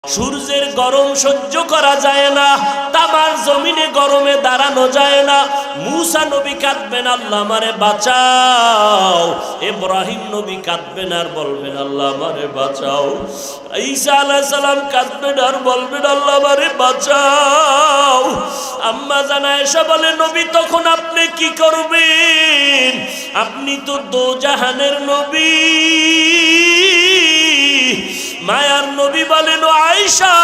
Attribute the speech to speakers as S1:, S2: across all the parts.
S1: সূর্যের গরম সহ্য করা যায় না, তামার জমিনে গরমে দাঁড়ানো যায় না। মূসা নবী কাঁদবেন, আল্লাহ আমারে বাঁচাও। ইব্রাহিম নবী কাঁদবেন আর বলবেন, আল্লাহ আমারে বাঁচাও। ঈসা আলাইহিস সালাম কাঁদবেন আর বলবেন, আল্লাহ আমারে বাঁচাও। আম্মা জান আয়েশা বলে, নবী তখন আপনি কি করবেন? আপনি তো দোজাহানের নবী। মায়ার নবী বলেন, আয়েশা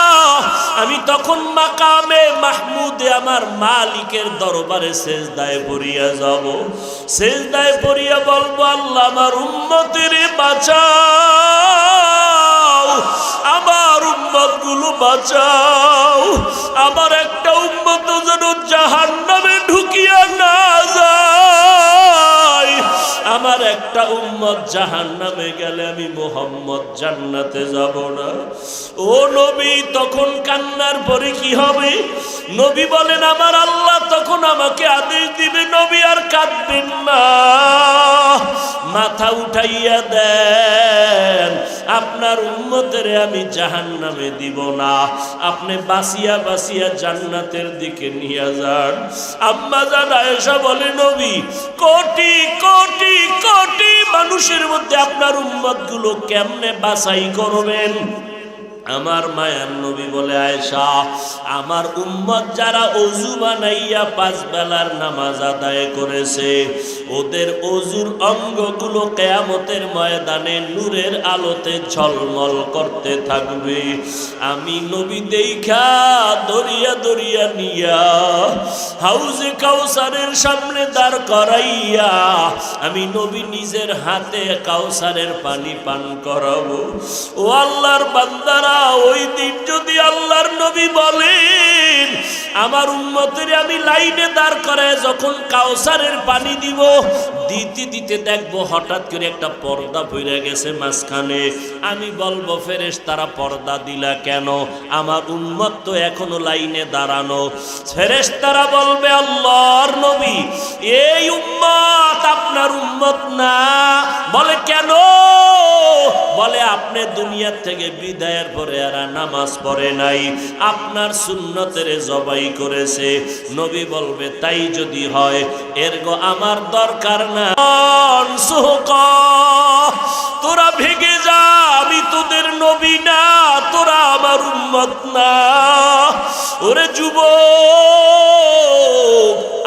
S1: আমি তখন মাকামে মাহমুদে আমার মালিকের দরবারে সেজদায় পড়িয়া যাব। সেজদায় পড়িয়া বলবো, আল্লাহ আমার উম্মতের বাঁচাও, আমার উম্মত গুলো বাঁচাও। আমার একটা উম্মত যেন জাহান্নামে ঢুকিয়া না যায়। আমার একটা উম্মত জাহান্নামে গেলে আমি মুহাম্মদ জান্নাতে যাব না। ও নবী তখন কান্নার পরে কি হবে? নবী বলেন, আমার আল্লাহ তখন আমাকে আদেশ দিবে, নবী আর কাঁদবেন না, মাথা উঠাইয়া দেন, আপনার উম্মতের আমি জাহান্নামে দিব না, আপনি বাঁচিয়া বাঁচিয়া জান্নাতের দিকে নিয়ে যান। আম্মা জান আয়েশা বলে, নবী কোটি কোটি কোটি মানুষের মধ্যে আপনার উম্মত গুলো কেমনে বাছাই করবেন? আমার মায়ার নবী বলে, আয়েশা আমার উম্মত যারা ওযু বানাইয়া 5 বেলার নামাজ আদায় করেছে, ওদের ওযুর অঙ্গগুলো কিয়ামতের ময়দানে নূরের আলোতে ঝলমল করতে থাকবে। আমি নবী দেখা দরিয়া দরিয়া নিয়া হাউজে কাউসারের সামনে দাঁড় করাইয়া আমি নবী নিজের হাতে কাউসারের পানি পান করাবো। ও আল্লাহর বান্দারা, ওই দিন যদি আল্লাহর নবী বলেন আমার উম্মতের আমি লাইনে দাঁড় করায় যখন কাউসারের পানি দিব, দিতে দিতে দেখবো হঠাৎ করে একটা পর্দা পড়ে গেছে মাঝখানে। আমি বলবো, ফেরেশতারা পর্দা দিলা কেন? আমার উম্মত তো এখনো লাইনে দাঁড়ানো। ফেরেশতারা বলবে, আল্লাহর নবী এই উম্মত আপনার উম্মত না। বলে কেন? বলে আপনি দুনিয়া থেকে বিদায়ের পরে এরা নামাজ পড়ে নাই, আপনার সুন্নতের জবাই করেছে। নবী বলবে, তাই যদি হয় এরগো আমার দরকার না, তোরা ভেগে যা, আমি তোদের নবী না, তোরা আমার উম্মত না। ওরে যুবক,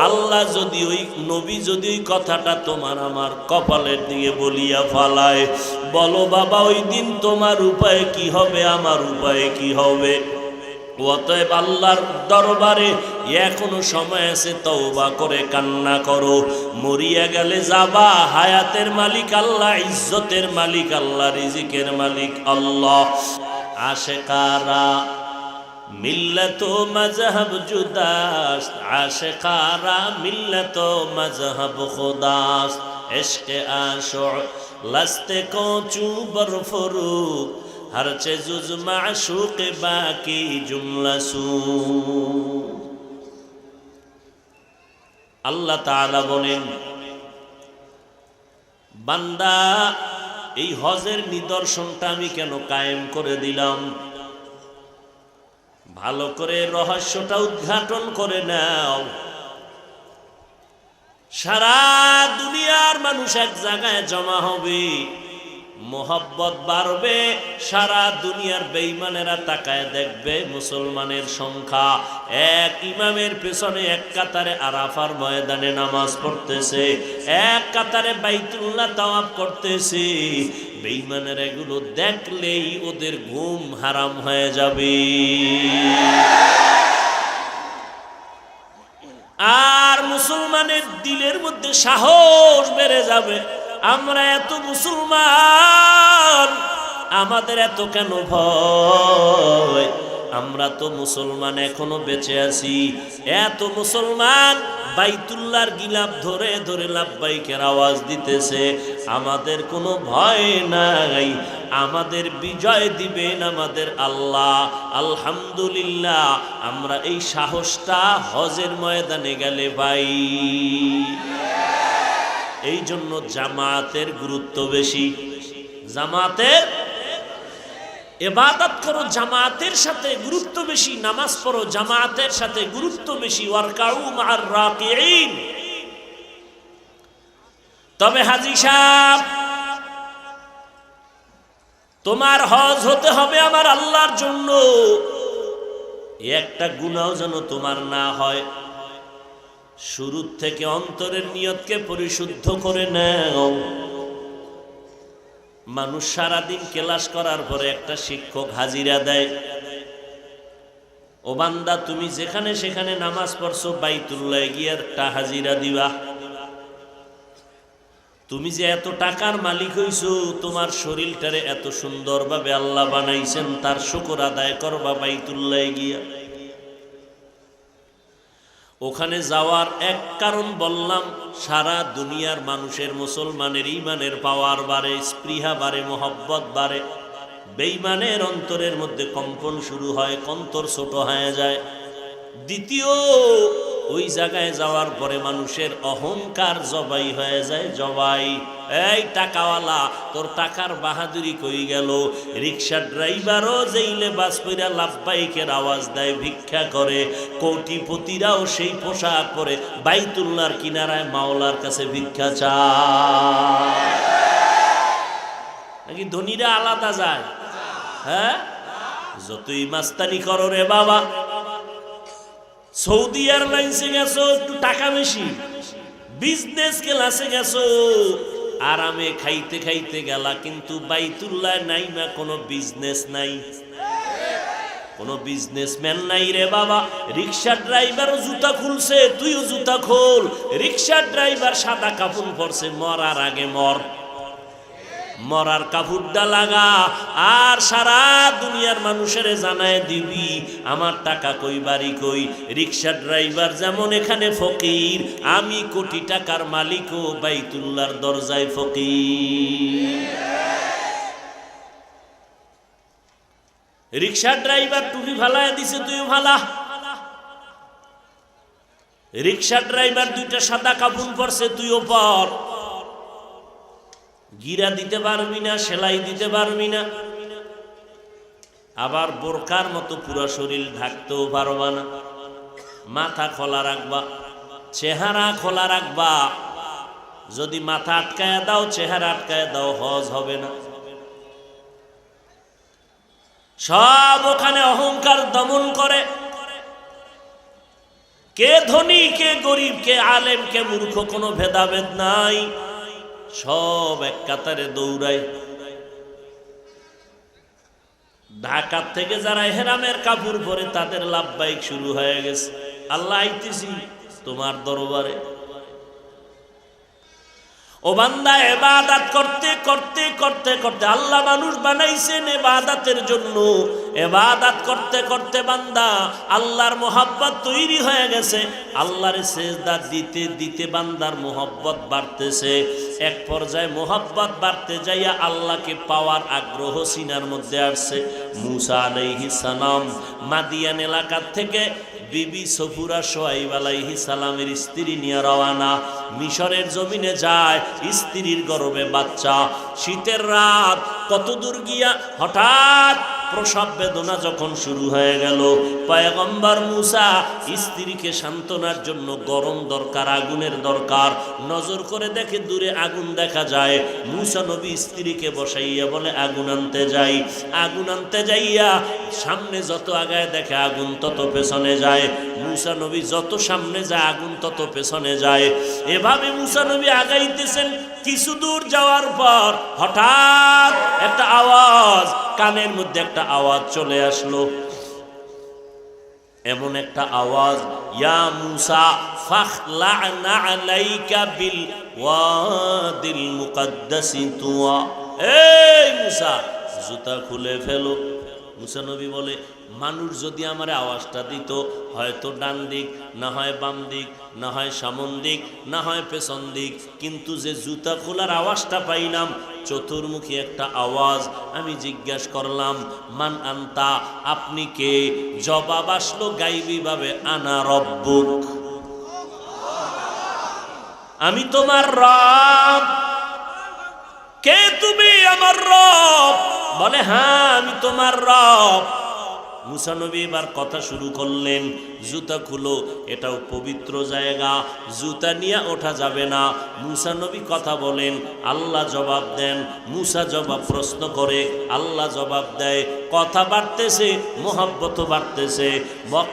S1: আল্লাহ যদি ওই নবী যদি ওই কথাটা তোমার আমার কপালের দিকে বলিয়া ফালায়, বলো বাবা ওই দিন তোমার উপায় কি হবে, আমার উপায় কি হবে? অতএব আল্লাহর দরবারে এখনো সময় আছে, তওবা করে কান্না করো। মরিয়া গেলে যাবা, হায়াতের মালিক আল্লাহ, ইজ্জতের মালিক আল্লাহ, রিজিকের মালিক আল্লাহ। আশেকারা মিল্লত মজহব জুদাস্ত, আশেকারা মিল্লত মজহব খুদাস্ত, ইশকে আশুক লস্তে কো চুবর ফরুক, हर चेजुज माशूक बाकी जुमला सू। আল্লাহ তাআলা বলেন, বান্দা এই হজের নিদর্শনটা আমি কেন কায়েম করে দিলাম? ভালো করে রহস্যটা উদ্ঘাটন করে নাও। সারা দুনিয়ার মানুষ এক জায়গায় জমা হবে, মোহাব্বত বাড়বে, সারা দুনিয়ার বেঈমানেরা তাকায় দেখবে মুসলমানের সংখ্যা এক ইমামের পেছনে এক কাতারে আরাফার ময়দানে নামাজ পড়তেছে, এক কাতারে বাইতুল্লাহ তাওয়াফ করতেছে। বেঈমানেরা এগুলো দেখলেই ওদের ঘুম হারাম হয়ে যাবে, আর মুসলমানের দিলের মধ্যে সাহস বেড়ে যাবে। আমরা এত মুসলমান, আমাদের এত কেন ভয়? আমরা তো মুসলমান এখনো বেঁচে আছি। এত মুসলমান বাইতুল্লাহর গিলাফ ধরে ধরে লাব্বাইকের আওয়াজ দিতেছে, আমাদের কোনো ভয় নাই, আমাদের বিজয় দিবেন আমাদের আল্লাহ। আলহামদুলিল্লাহ, আমরা এই সাহসটা হজের ময়দানে গেলে পাই। এই জন্য জামাতের গুরুত্ব বেশি। জামাতের ইবাদত করো জামাতের সাথে, গুরুত্ব বেশি। নামাজ পড়ো জামাতের সাথে, গুরুত্ব বেশি। ওয়ারকাউ মা'আর রাকিঈন। তবে হাজী সাহেব, তোমার হজ হতে হবে আমার আল্লাহর জন্য। একটা গুনাহ যেন তোমার না হয়। শুরু থেকে অন্তরের নিয়তকে পরিশুদ্ধ করে নাও। মানুষ সারাদিন ক্লাস করার পরে একটা শিক্ষক হাজিরা দেয়, ও বান্দা তুমি যেখানে সেখানে নামাজ পড়ছো, বাইতুল্লাহ গিয়ে একটা হাজিরা দিবা। তুমি যে এত টাকার মালিক হইছো, তোমার শরীরটারে এত সুন্দরভাবে আল্লাহ বানাইছেন, তার শুকর আদায় করবা বাইতুল্লাহ গিয়া। ওখানে যাওয়ার এক কারণ বললাম, সারা দুনিয়ার মানুষের, মুসলমানের ঈমানের পাওয়ার বাড়ে, স্পৃহা বাড়ে, মোহব্বত বাড়ে। বেঈমানের অন্তরের মধ্যে কম্পন শুরু হয়, অন্তর ছোট হয়ে যায়। দ্বিতীয়, ওই জায়গায় যাওয়ার পরে মানুষের অহংকার জবাই হয়ে যায়, জবাই। এই টাকাওয়ালা, তোর টাকার বাহাদুরি কই গেল? রিক্সা ড্রাইভারও যেই লেবাস পইরা লাভবাইকের আওয়াজ দেয়, ভিক্ষা করে। কোটিপতিরাও সেই পোশাক পরে বাইতুল্লাহর কিনারায় মাওলার কাছে ভিক্ষা চায়। নাকি ধনীরা আলাদা যায়? হ্যাঁ, যতই মাস্তানি করো রে বাবা, সৌদি এয়ারলাইন্সে গেছো একটু টাকা বেশি, বিজনেস ক্লাসে গেছো আরামে খাইতে খাইতে গেলা, কিন্তু বাইতুল্লাহ নাই না, কোনো বিজনেস নাই, কোনো বিজনেসম্যান নাই রে বাবা। রিক্সা ড্রাইভারও জুতা খুলছে, তুইও জুতা খোল। রিক্সা ড্রাইভার সাদা কাপড় পরছে, মরার আগে মর, মরার কাপড়টা লাগা। আর সারা দুনিয়ার মানুষের জানায় দিবি আমার টাকা কই, বাড়ি কই। রিক্সা ড্রাইভার যেমন এখানে ফকির, আমি কোটি টাকার মালিকও বাইতুল্লাহর দরজায় ফকির। রিক্সা ড্রাইভার টুপি ফালায় দিছে, তুইও ফালা। রিক্সা ড্রাইভার দুইটা সাদা কাপড় পরছে, তুইও পর। গিরা দিতে পারবি না, সেলাই দিতে পারবি না, আবার বোরকার মতো পুরো শরীর ঢাকতেও পারবা না। মাথা খোলা রাখবা, চেহারা খোলা রাখবা। যদি মাথা আটকায় দাও, চেহারা আটকায় দাও, হজ হবে না। সব ওখানে অহংকার দমন করে। কে ধনী, কে গরিব, কে আলেম, কে মূর্খ, কোনো ভেদাভেদ নাই। সব এক কাতারে দৌড়ায়। ঢাকা থেকে যারা ইহরামের কাপড় পরে, তাদের লাভবাইক শুরু হয়ে গেছে, আল্লাহ আইতেছি তোমার দরবারে। ও বান্দা, ইবাদত করতে করতে করতে করতে, আল্লাহ মানুষ বানাইছেন ইবাদতের জন্য। ইবাদত করতে করতে বান্দা আল্লাহর মোহাব্বত তৈরি হয়ে গেছে। আল্লাহর সিজদা দিতে দিতে বান্দার মোহাব্বত বাড়তেছে। এক পর্যায়ে মোহাব্বত বাড়তে যাইয়া আল্লাহকে পাওয়ার আগ্রহ সিনার মধ্যে আসছে। মূসা আলাইহিস সালাম মাদিয়ান এলাকা থেকে বিবি সফুরা শুআইব আলাইহিস সালামের স্ত্রী নিয়ে রওনা। মিশরের জমিনে যায়, স্ত্রীর গর্ভে বাচ্চা। শীতের রাত, কত দূর গিয়া হঠাৎ প্রসব বেদনা যখন শুরু হয়ে গেল, পয়গম্বর মূসা স্ত্রীকে সান্ত্বনার জন্য গরম দরকার, আগুনের দরকার। নজর করে দেখে দূরে আগুন দেখা যায়। মূসা নবী স্ত্রীকে বসাইয়া বলে আগুন আনতে যাই। আগুন আনতে যাইয়া সামনে যত আগায় দেখে আগুন তত পেছনে যায়। মূসা নবী যত সামনে যায় আগুন তত পেছনে যায়। এভাবে মূসা নবী আগাইতেছেন। কিছু দূর যাওয়ার পর হঠাৎ একটা আওয়াজ, কানের মধ্যে একটা আওয়াজ চলে আসলো। এমন একটা আওয়াজ, ইয়া মূসা ফাখলা'না আলাইকা বিল ওয়াদিল মুকাদ্দাসি তুয়া। এই মূসা, জুতা খুলে ফেলো। মূসা নবী বলে, মানুষ যদি আমার আওয়াজটা দিত, হয়তো ডান দিক, না হয় বাম দিক, না হয় সামন দিক, না হয় পেছন দিক, কিন্তু যে জুতা খোলার আওয়াজটা পাইলাম, চতুর্মুখী একটা আওয়াজ। আমি জিজ্ঞাসা করলাম, মান আনতা, আপনি কে? জবাব আসলো গাইবী ভাবে, আনা রব্বুক, আমি তোমার রব। কে তুমি? আমার রব। বলে হ্যাঁ আমি তোমার রব। মুসা নবী এবার কথা শুরু করলেন, জুতা খুলো, এটাও পবিত্র জায়গা, জুতা নিয়ে ওঠা যাবে না। মুসা নবী কথা বলেন, আল্লাহ জবাব দেন। মুসা জবাব প্রশ্ন করে, আল্লাহ জবাব দেয়। কথা বাড়তেছে, মোহাব্বত বাড়তেছে।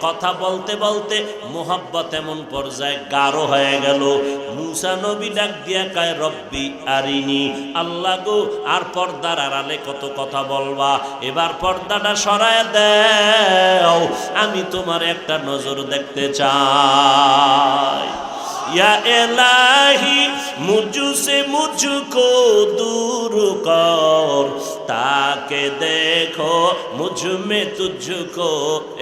S1: কথা বলতে বলতে মোহাব্বত এমন পর্যায়ে গাঢ় হয়ে গেল। মুসা নবী ডাক দিয়া কয়, রব্বি আরিনি, আল্লাহ গো আর পর্দার আড়ালে কত কথা বলবা, এবার পর্দাটা সরায় দাও, আমি তোমার একটা নজর দেখতে চাই। या इलाही मुझसे मुझको दूर कर, ताके देखो मुझ में तुझको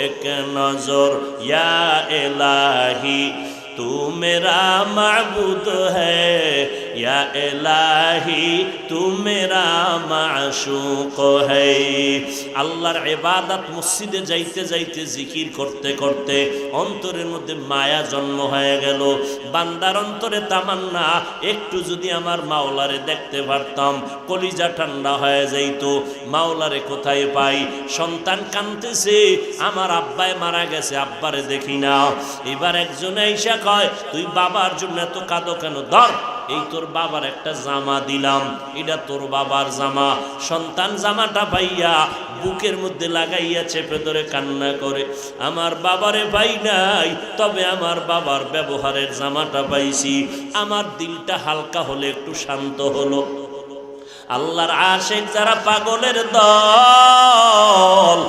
S1: एक नजर। या इलाही तू मेरा माबूद है, या इलाही तू मेरा माशूक है। আল্লাহর ইবাদত মসজিদে যাইতে যাইতে জিকির করতে করতে অন্তরের মধ্যে মায়া জন্ম হয়ে গেল। বান্দার অন্তরে তামান্না, একটু যদি আমার মাওলারে দেখতে পারতাম, কলিজা ঠান্ডা হয়ে যাইত। মাওলারে কোথায় পাই? সন্তান কাঁদতেছে, আমার আব্বায় মারা গেছে, আব্বারে দেখি না। এবার একজন আইসা কয়, তুই বাবার জন্য এত কাঁদো কেন? ধর, এই তোর বাবার একটা জামা দিলাম, এটা তোর বাবার জামা। সন্তান জামাটা পাইয়া বুকের মধ্যে লাগাইয়া চেপে ধরে কান্না করে, আমার বাবারে পাই নাই, তবে আমার বাবার ব্যবহারের জামাটা পাইছি। আমার দিলটা হালকা হলে, একটু শান্ত হলো। আল্লাহর আশিক যারা পাগলের দল,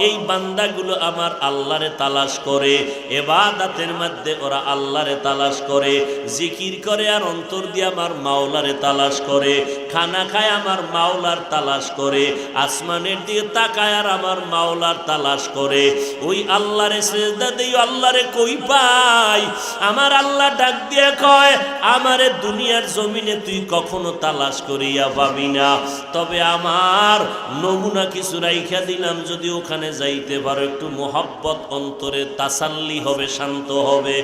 S1: এই বান্দাগুলো আমার আল্লাহরে তালাশ করে, ইবাদতের মধ্যে ওরা আল্লাহরে তালাশ করে, জিকির করে আর অন্তর দিয়ে আমার মাওলারে তালাশ করে, খানা খায় আমার মাওলার তালাশ করে, আসমানের দিকে তাকায় আর আমার মাওলার তালাশ করে। ওই আল্লাহরে সিজদা দেই, আল্লাহরে কই পাই? আমার আল্লাহ ডাক দিয়ে কয়, আমারে দুনিয়ার জমিনে তুই কখনো তালাশ করিয়া পাবি না, তবে আমার নমুনা কিছু রাইখা দিলাম, যদি ওখানে যাইতে পারো, একটু মোহাব্বত অন্তরে তাসাল্লি হবে, শান্ত হবে।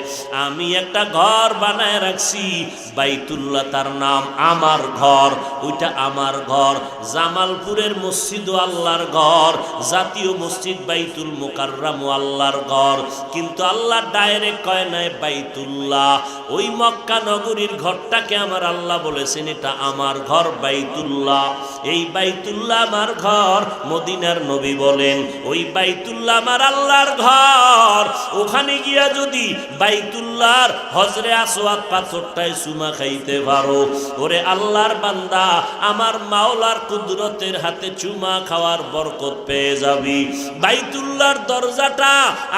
S1: আমি একটা ঘর বানায় রাখছি, বাইতুল্লাহ তার নাম, আমার ঘর, ওইটা আমার ঘর। জামালপুরের মসজিদও আল্লাহর ঘর, জাতীয় মসজিদ বাইতুল মুকাররম আল্লাহর ঘর, কিন্তু আল্লাহ ডাইরেক্ট কয় নাই বাইতুল্লাহ। ওই মক্কা নগরীর ঘরটাকে আমার আল্লাহ বলেছেন এটা আমার ঘর, বাইতুল্লাহ। এই বাইতুল্লাহ আমার ঘর। মদিনার নবী বলেন, ওই বাইতুল্লাহ আমার আল্লাহর ঘর। ওখানে গিয়া যদি বাইতুল্লাহর হজরে আসওয়াদ পাথরটায় চুমা খাইতে পারো, ওরে আল্লাহর বান্দা, আমার মাওলার কুদরতের হাতে চুমা খাওয়ার বরকত পেয়ে যাবি। বাইতুল্লাহর দরজাটা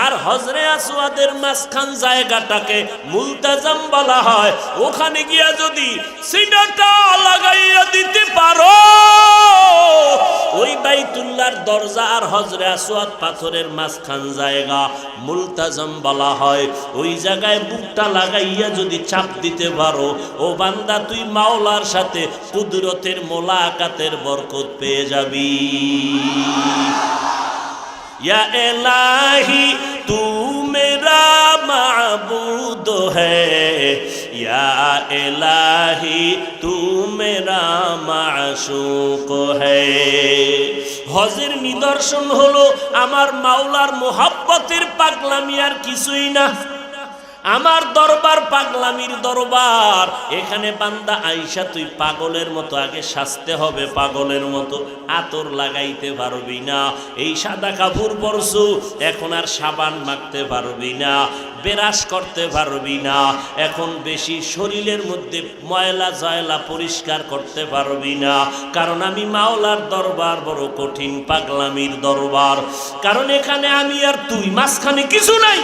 S1: আর হজরে আসওয়াদের মাঝখান জায়গাটাকে মুলতাজাম বলা হয়। ওখানে গিয়া যদি সিনাটা লাগাইয়া দিতে পারো, ওই বাইতুল্লাহর দরজা আর হজরে আসওয়াদ পাথরের মাঝখান জায়গা মুলতাজাম বলা হয়। ওই জায়গায় বুকটা লাগাইয়া যদি চাপ দিতে পারো, ও বান্দা, তুই মাওলার সাথে কুদরতের মোলাকাতের বরকত পেয়ে যাবি। ইয়া ইলাহি তু মেরা মাবুদ হ্যায়, ইয়া ইলাহি তু মেরা মাশূক হ্যায়। হজের নিদর্শন হলো আমার মাওলার মোহাব্বতের পাগলামি, আর কিছুই না। আমার দরবার পাগলামির দরবার। এখানে বান্দা আইসা তুই পাগলের মতো আগে সাজতে হবে, পাগলের মতো আতর লাগাইতে পারবি না। এই সাদা কাপড় পরছু, এখন আর সাবান মাখতে পারবি না, বেরাস করতে পারবি না, এখন বেশি শরীরের মধ্যে ময়লা জয়লা পরিষ্কার করতে পারবি না। কারণ আমি মাওলার দরবার বড় কঠিন, পাগলামির দরবার। কারণ এখানে আমি আর তুই, মাঝখানে কিছু নাই।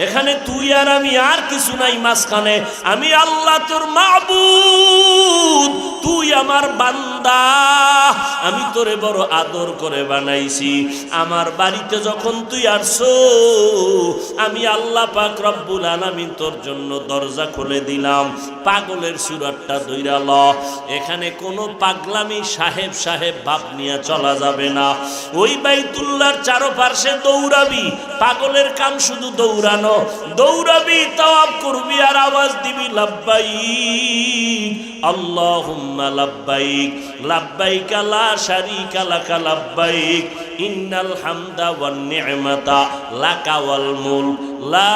S1: এখানে তুই আর আমি, আর কিছু নাই মাঝখানে। আমি আল্লাহ তোর মাবুদ, তুই আমার বান্দা। আমি তোরে বড় আদর করে বানাইছি। আমার বাড়িতে যখন তুই আসছো, আমি আল্লাহ পাক রব্বুল আলামিন তোর জন্য দরজা খুলে দিলাম। পাগলের সুরাতটা ধইরা ল। এখানে কোনো পাগলামি সাহেব সাহেব ভাব নিয়ে চলা যাবে না। ওই বাইতুল্লাহর চারপাশে দৌড়াবি, পাগলের কাম শুধু দৌড়ানো, দৌড়াবি তাওয়াব করবি আর আওয়াজ দিবি লাব্বাইক আল্লাহুম্মা লাব্বাইক লাব্বাইক লা শারীকা লাকা লাব্বাইক ইন্নাল হামদা ওয়ান নি'মাতা লাকা ওয়াল মুলক লা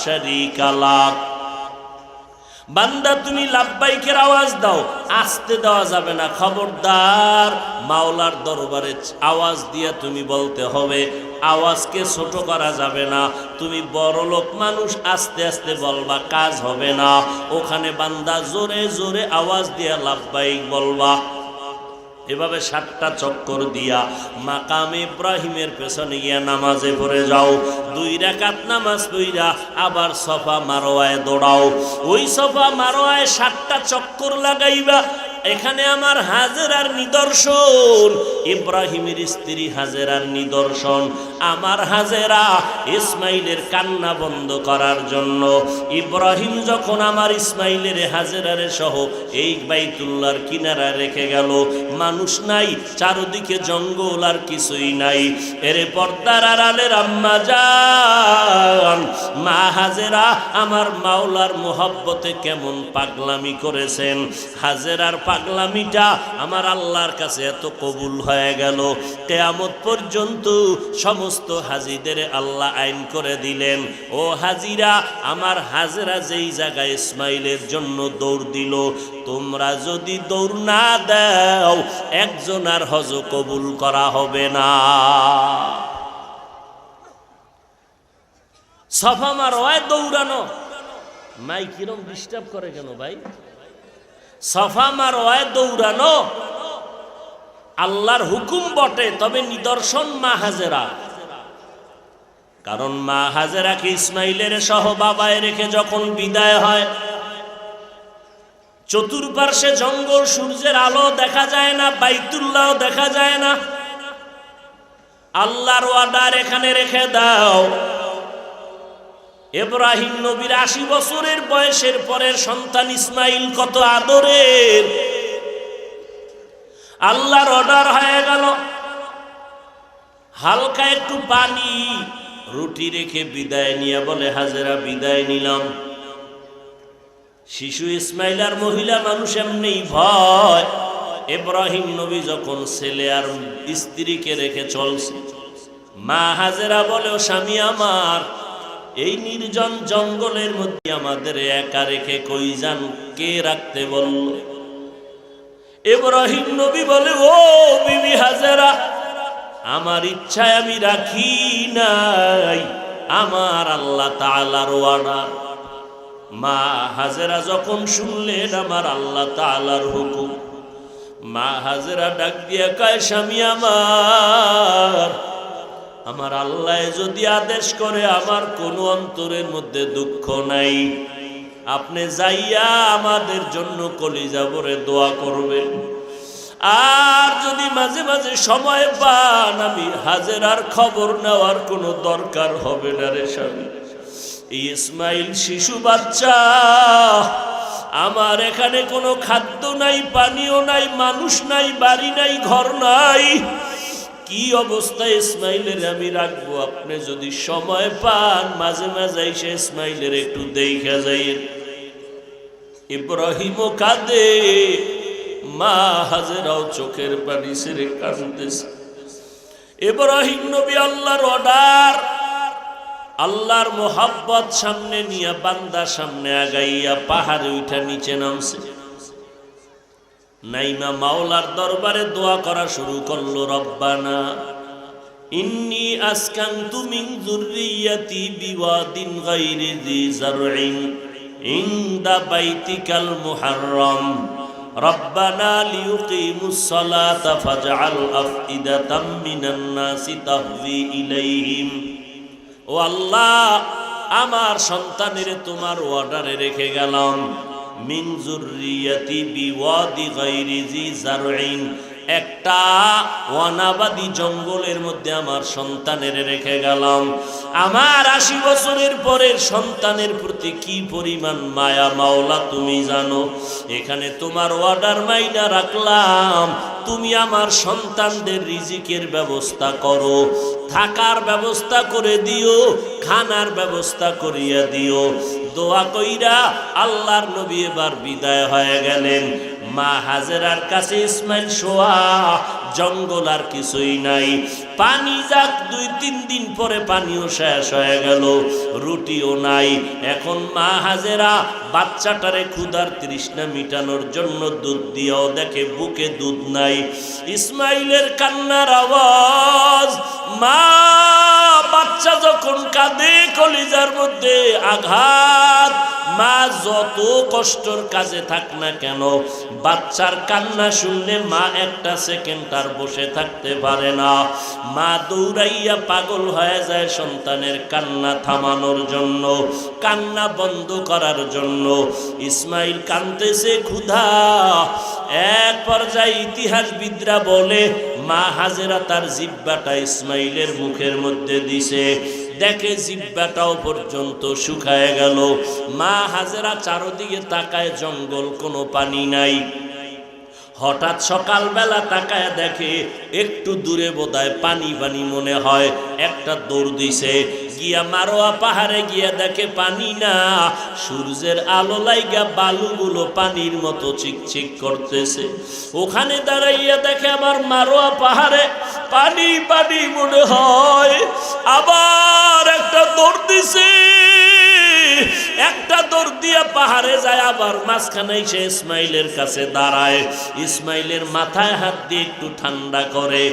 S1: শারীকা লাক। বান্দা তুমি লাব্বাইকের আওয়াজ দাও, আস্তে দেওয়া যাবে না, খবরদার মাওলার দরবারে আওয়াজ দিয়া তুমি বলতে হবে, আওয়াজকে ছোট করা যাবে না। তুমি বড় লোক মানুষ, আস্তে আস্তে বলবা, কাজ হবে না। ওখানে বান্দা জোরে জোরে আওয়াজ দিয়া লাব্বাইক বলবা। এভাবে 7টা চক্কর দিয়া মাকামে ইব্রাহিমের পেছনে গিয়া নামাজে পড়ে যাও। 2 রাকাত নামাজ পড়া আবার সফা মারওয়ায় দৌড়াও। ওই সফা মারওয়ায় 7টা চক্কর লাগাইবা। এখানে আমার হাজেরার নিদর্শন, ইব্রাহিমের স্ত্রী হাজেরার নিদর্শন। আমার হাজেরা ইসমাইলের কান্না বন্ধ করার জন্য ইব্রাহিম যখন আমার ইসমাইলের হাজেরারে সহ এই বাইতুল্লাহর কিনারায় রেখে গেল, মানুষ নাই, চারদিকে জঙ্গল আর কিছুই নাই। এরে পর্দার আড়ালের আম্মা জান মা হাজেরা আমার মাওলার মোহব্বতে কেমন পাগলামি করেছেন। হাজেরার পাগলামিটা আমার আল্লাহর কাছে এত কবুল হয়ে গেল, কিয়ামত পর্যন্ত সমস্ত হাজিদের আল্লাহ আইন করে দিলেন, ও হাজিরা আমার হাজেরা যেই জায়গায় ইসমাইলের জন্য দৌড় দিল, তোমরা যদি দৌড় না দাও একজন আর হজ কবুল করা হবে না। সফা মারওয়ায় দৌড়ানো, মাই কিরম ডিস্টার্ব করে কেন ভাই? সফা মারওয়ায় দৌড়ানো আল্লাহর হুকুম বটে, তবে নিদর্শন মা হাজেরা। কারণ মা হাজেরাকে ইসমাইলের সহ বাবায় রেখে যখন বিদায় হয়, চতুর্পার্শ্বে জঙ্গল, সূর্যের আলো দেখা যায় না, বাইতুল্লাহ দেখা যায় না। আল্লাহর ওয়াদার এখানে রেখে দাও। ইব্রাহিম নবীর 80 বছরের বয়সের পরের সন্তান ইসমাইল কত আদরের, আল্লাহর অর্ডার হয়ে গেল। হালকা একটু পানি রুটি রেখে বিদায় নিয়ে বলে হাজেরা বিদায় নিলাম। শিশু ইসমাইল আর মহিলা মানুষ এমনি ভয়। ইব্রাহিম নবী যখন ছেলে আর স্ত্রীকে রেখে চলছে, মা হাজেরা বলে ও স্বামী আমার, এই নির্জন জঙ্গলের মধ্যে আমাদের একা রেখে কই যান, কে রাখতে বলল? ইব্রাহিম নবী বলে ও বিবি হাজেরা, আমার ইচ্ছায় আমি রাখি নাই, আমার আল্লাহ তাআলার ওয়াদা। মা হাজেরা যখন শুনলেন আমার আল্লাহ তাআলার হুকুম, মা হাজেরা ডাক দিয়া কয় স্বামী আমার আল্লাহ যদি আদেশ করে আমার কোনো অন্তরের মধ্যে দুঃখ নাই, আপনি যাইয়া আমাদের জন্য কলিজা ভরে দোয়া করবেন। আর যদি মাঝে মাঝে সময় পান, আমি হাজেরার খবর নেওয়ার কোনো দরকার হবে না রে স্বামী। ইসমাইল শিশু বাচ্চা, আমার এখানে কোনো খাদ্য নাই, পানীয় নাই, মানুষ নাই, বাড়ি নাই, ঘর নাই, কি অবস্থায় ইসমাইলের আমি রাখবো? আপনি যদি সময় পান মাঝে মাঝে এসে ইসমাইলের একটু দেখা যাইয়েন। ইব্রাহিমও কাঁদে, মা হাজেরাও চোখের পানি ছেড়ে কাঁদতেছে। ইব্রাহিম নবী আল্লাহর অর্ডার, আল্লাহর মোহাব্বত সামনে নিয়ে বান্দা সামনে আগাইয়া পাহাড়ে উঠা নিচে নামছে। নাইমা মাওলার দরবারে দোয়া করা শুরু করলো, রব্বানা ইন্নী আসকানতু মিন যুররিয়াতি বিওয়াদিন গায়রি যি যারইন ইনদা বাইতিকাল মুহাররম রব্বানা লিয়ুকিমুস সালাতা ফাজআল আফইদাতাম মিনান নাসি তাহভি ইলাইহিম। ও আল্লাহ, আমার সন্তানের তোমার অর্ডারে রেখে গেলাম, মিন যুররিয়াতি বিওয়াদি গায়রি জি যারইন, একটা ওয়ানাবাদী জঙ্গলের মধ্যে আমার সন্তানের রেখে গেলাম। আমার 80 বছরের পরের সন্তানের প্রতি কি পরিমাণ মায়া মাওলা তুমি জানো। এখানে তোমার অর্ডার মাইনা রাখলাম, তুমি আমার সন্তানদের রিজিকের ব্যবস্থা করো, থাকার ব্যবস্থা করে দিও, খানার ব্যবস্থা করিয়া দিও। দোয়া কইরা আল্লাহর নবী এবার বিদায় হয়ে গেলেন। মা হাজেরার কাছে ইসমাইল শোয়া, জঙ্গল আর কিছুই নাই। পানি যাক 2-3 দিন পরে পানিও শেষ হয়ে গেল, রুটিও নাই। এখন মা হাজেরা বাচ্চাটারে ক্ষুধার তৃষ্ণা মিটানোর জন্য দুধ দিয়েও দেখে বুকে দুধ নাই। ইসমাইলের কান্নার আওয়াজ, মা বাচ্চা যখন কাঁদে কলিজার মধ্যে আঘাত। মা যত কষ্টর কাজে থাক না কেন, বাচ্চার কান্না শুনলে মা একটা সেকেন্ড আর বসে থাকতে পারে না। মা দৌড়াইয়া পাগল হয়ে যায় সন্তানের কান্না থামানোর জন্য, কান্না বন্ধ করার জন্য। ইসমাইল কাঁদতেছে ক্ষুধা। এক পর্যায়ে ইতিহাসবিদরা বলে মা হাজেরা তার জিহ্বাটা ইসমাইলের মুখের মধ্যে দিছে, দেখে জিহ্বাটাও পর্যন্ত শুকায় গেল। মা হাজেরা চারদিকে তাকায়, জঙ্গল, কোনো পানি নাই। হঠাৎ সকালবেলা তাকায় দেখে একটু দূরে বোধহয় পানি পানি মনে হয়, একটা দৌড় দিছে। গিয়া মারোয়া পাহাড়ে গিয়া দেখে পানি না, সূর্যের আলো লাইগা বালুগুলো পানির মতো চিকচিক করতেছে। ওখানে দাঁড়াইয়া দেখে আবার মারোয়া পাহাড়ে পানি পানি মনে হয়। আবার একটা দৌড় দিছে, একটা দৌড় দিয়া পাহাড়ে যায়, আবার মাঝখানে এসে ইসমাইলের কাছে দাঁড়ায়। ইসমাইলের মাথায় হাত দিয়ে একটু ঠান্ডা করে,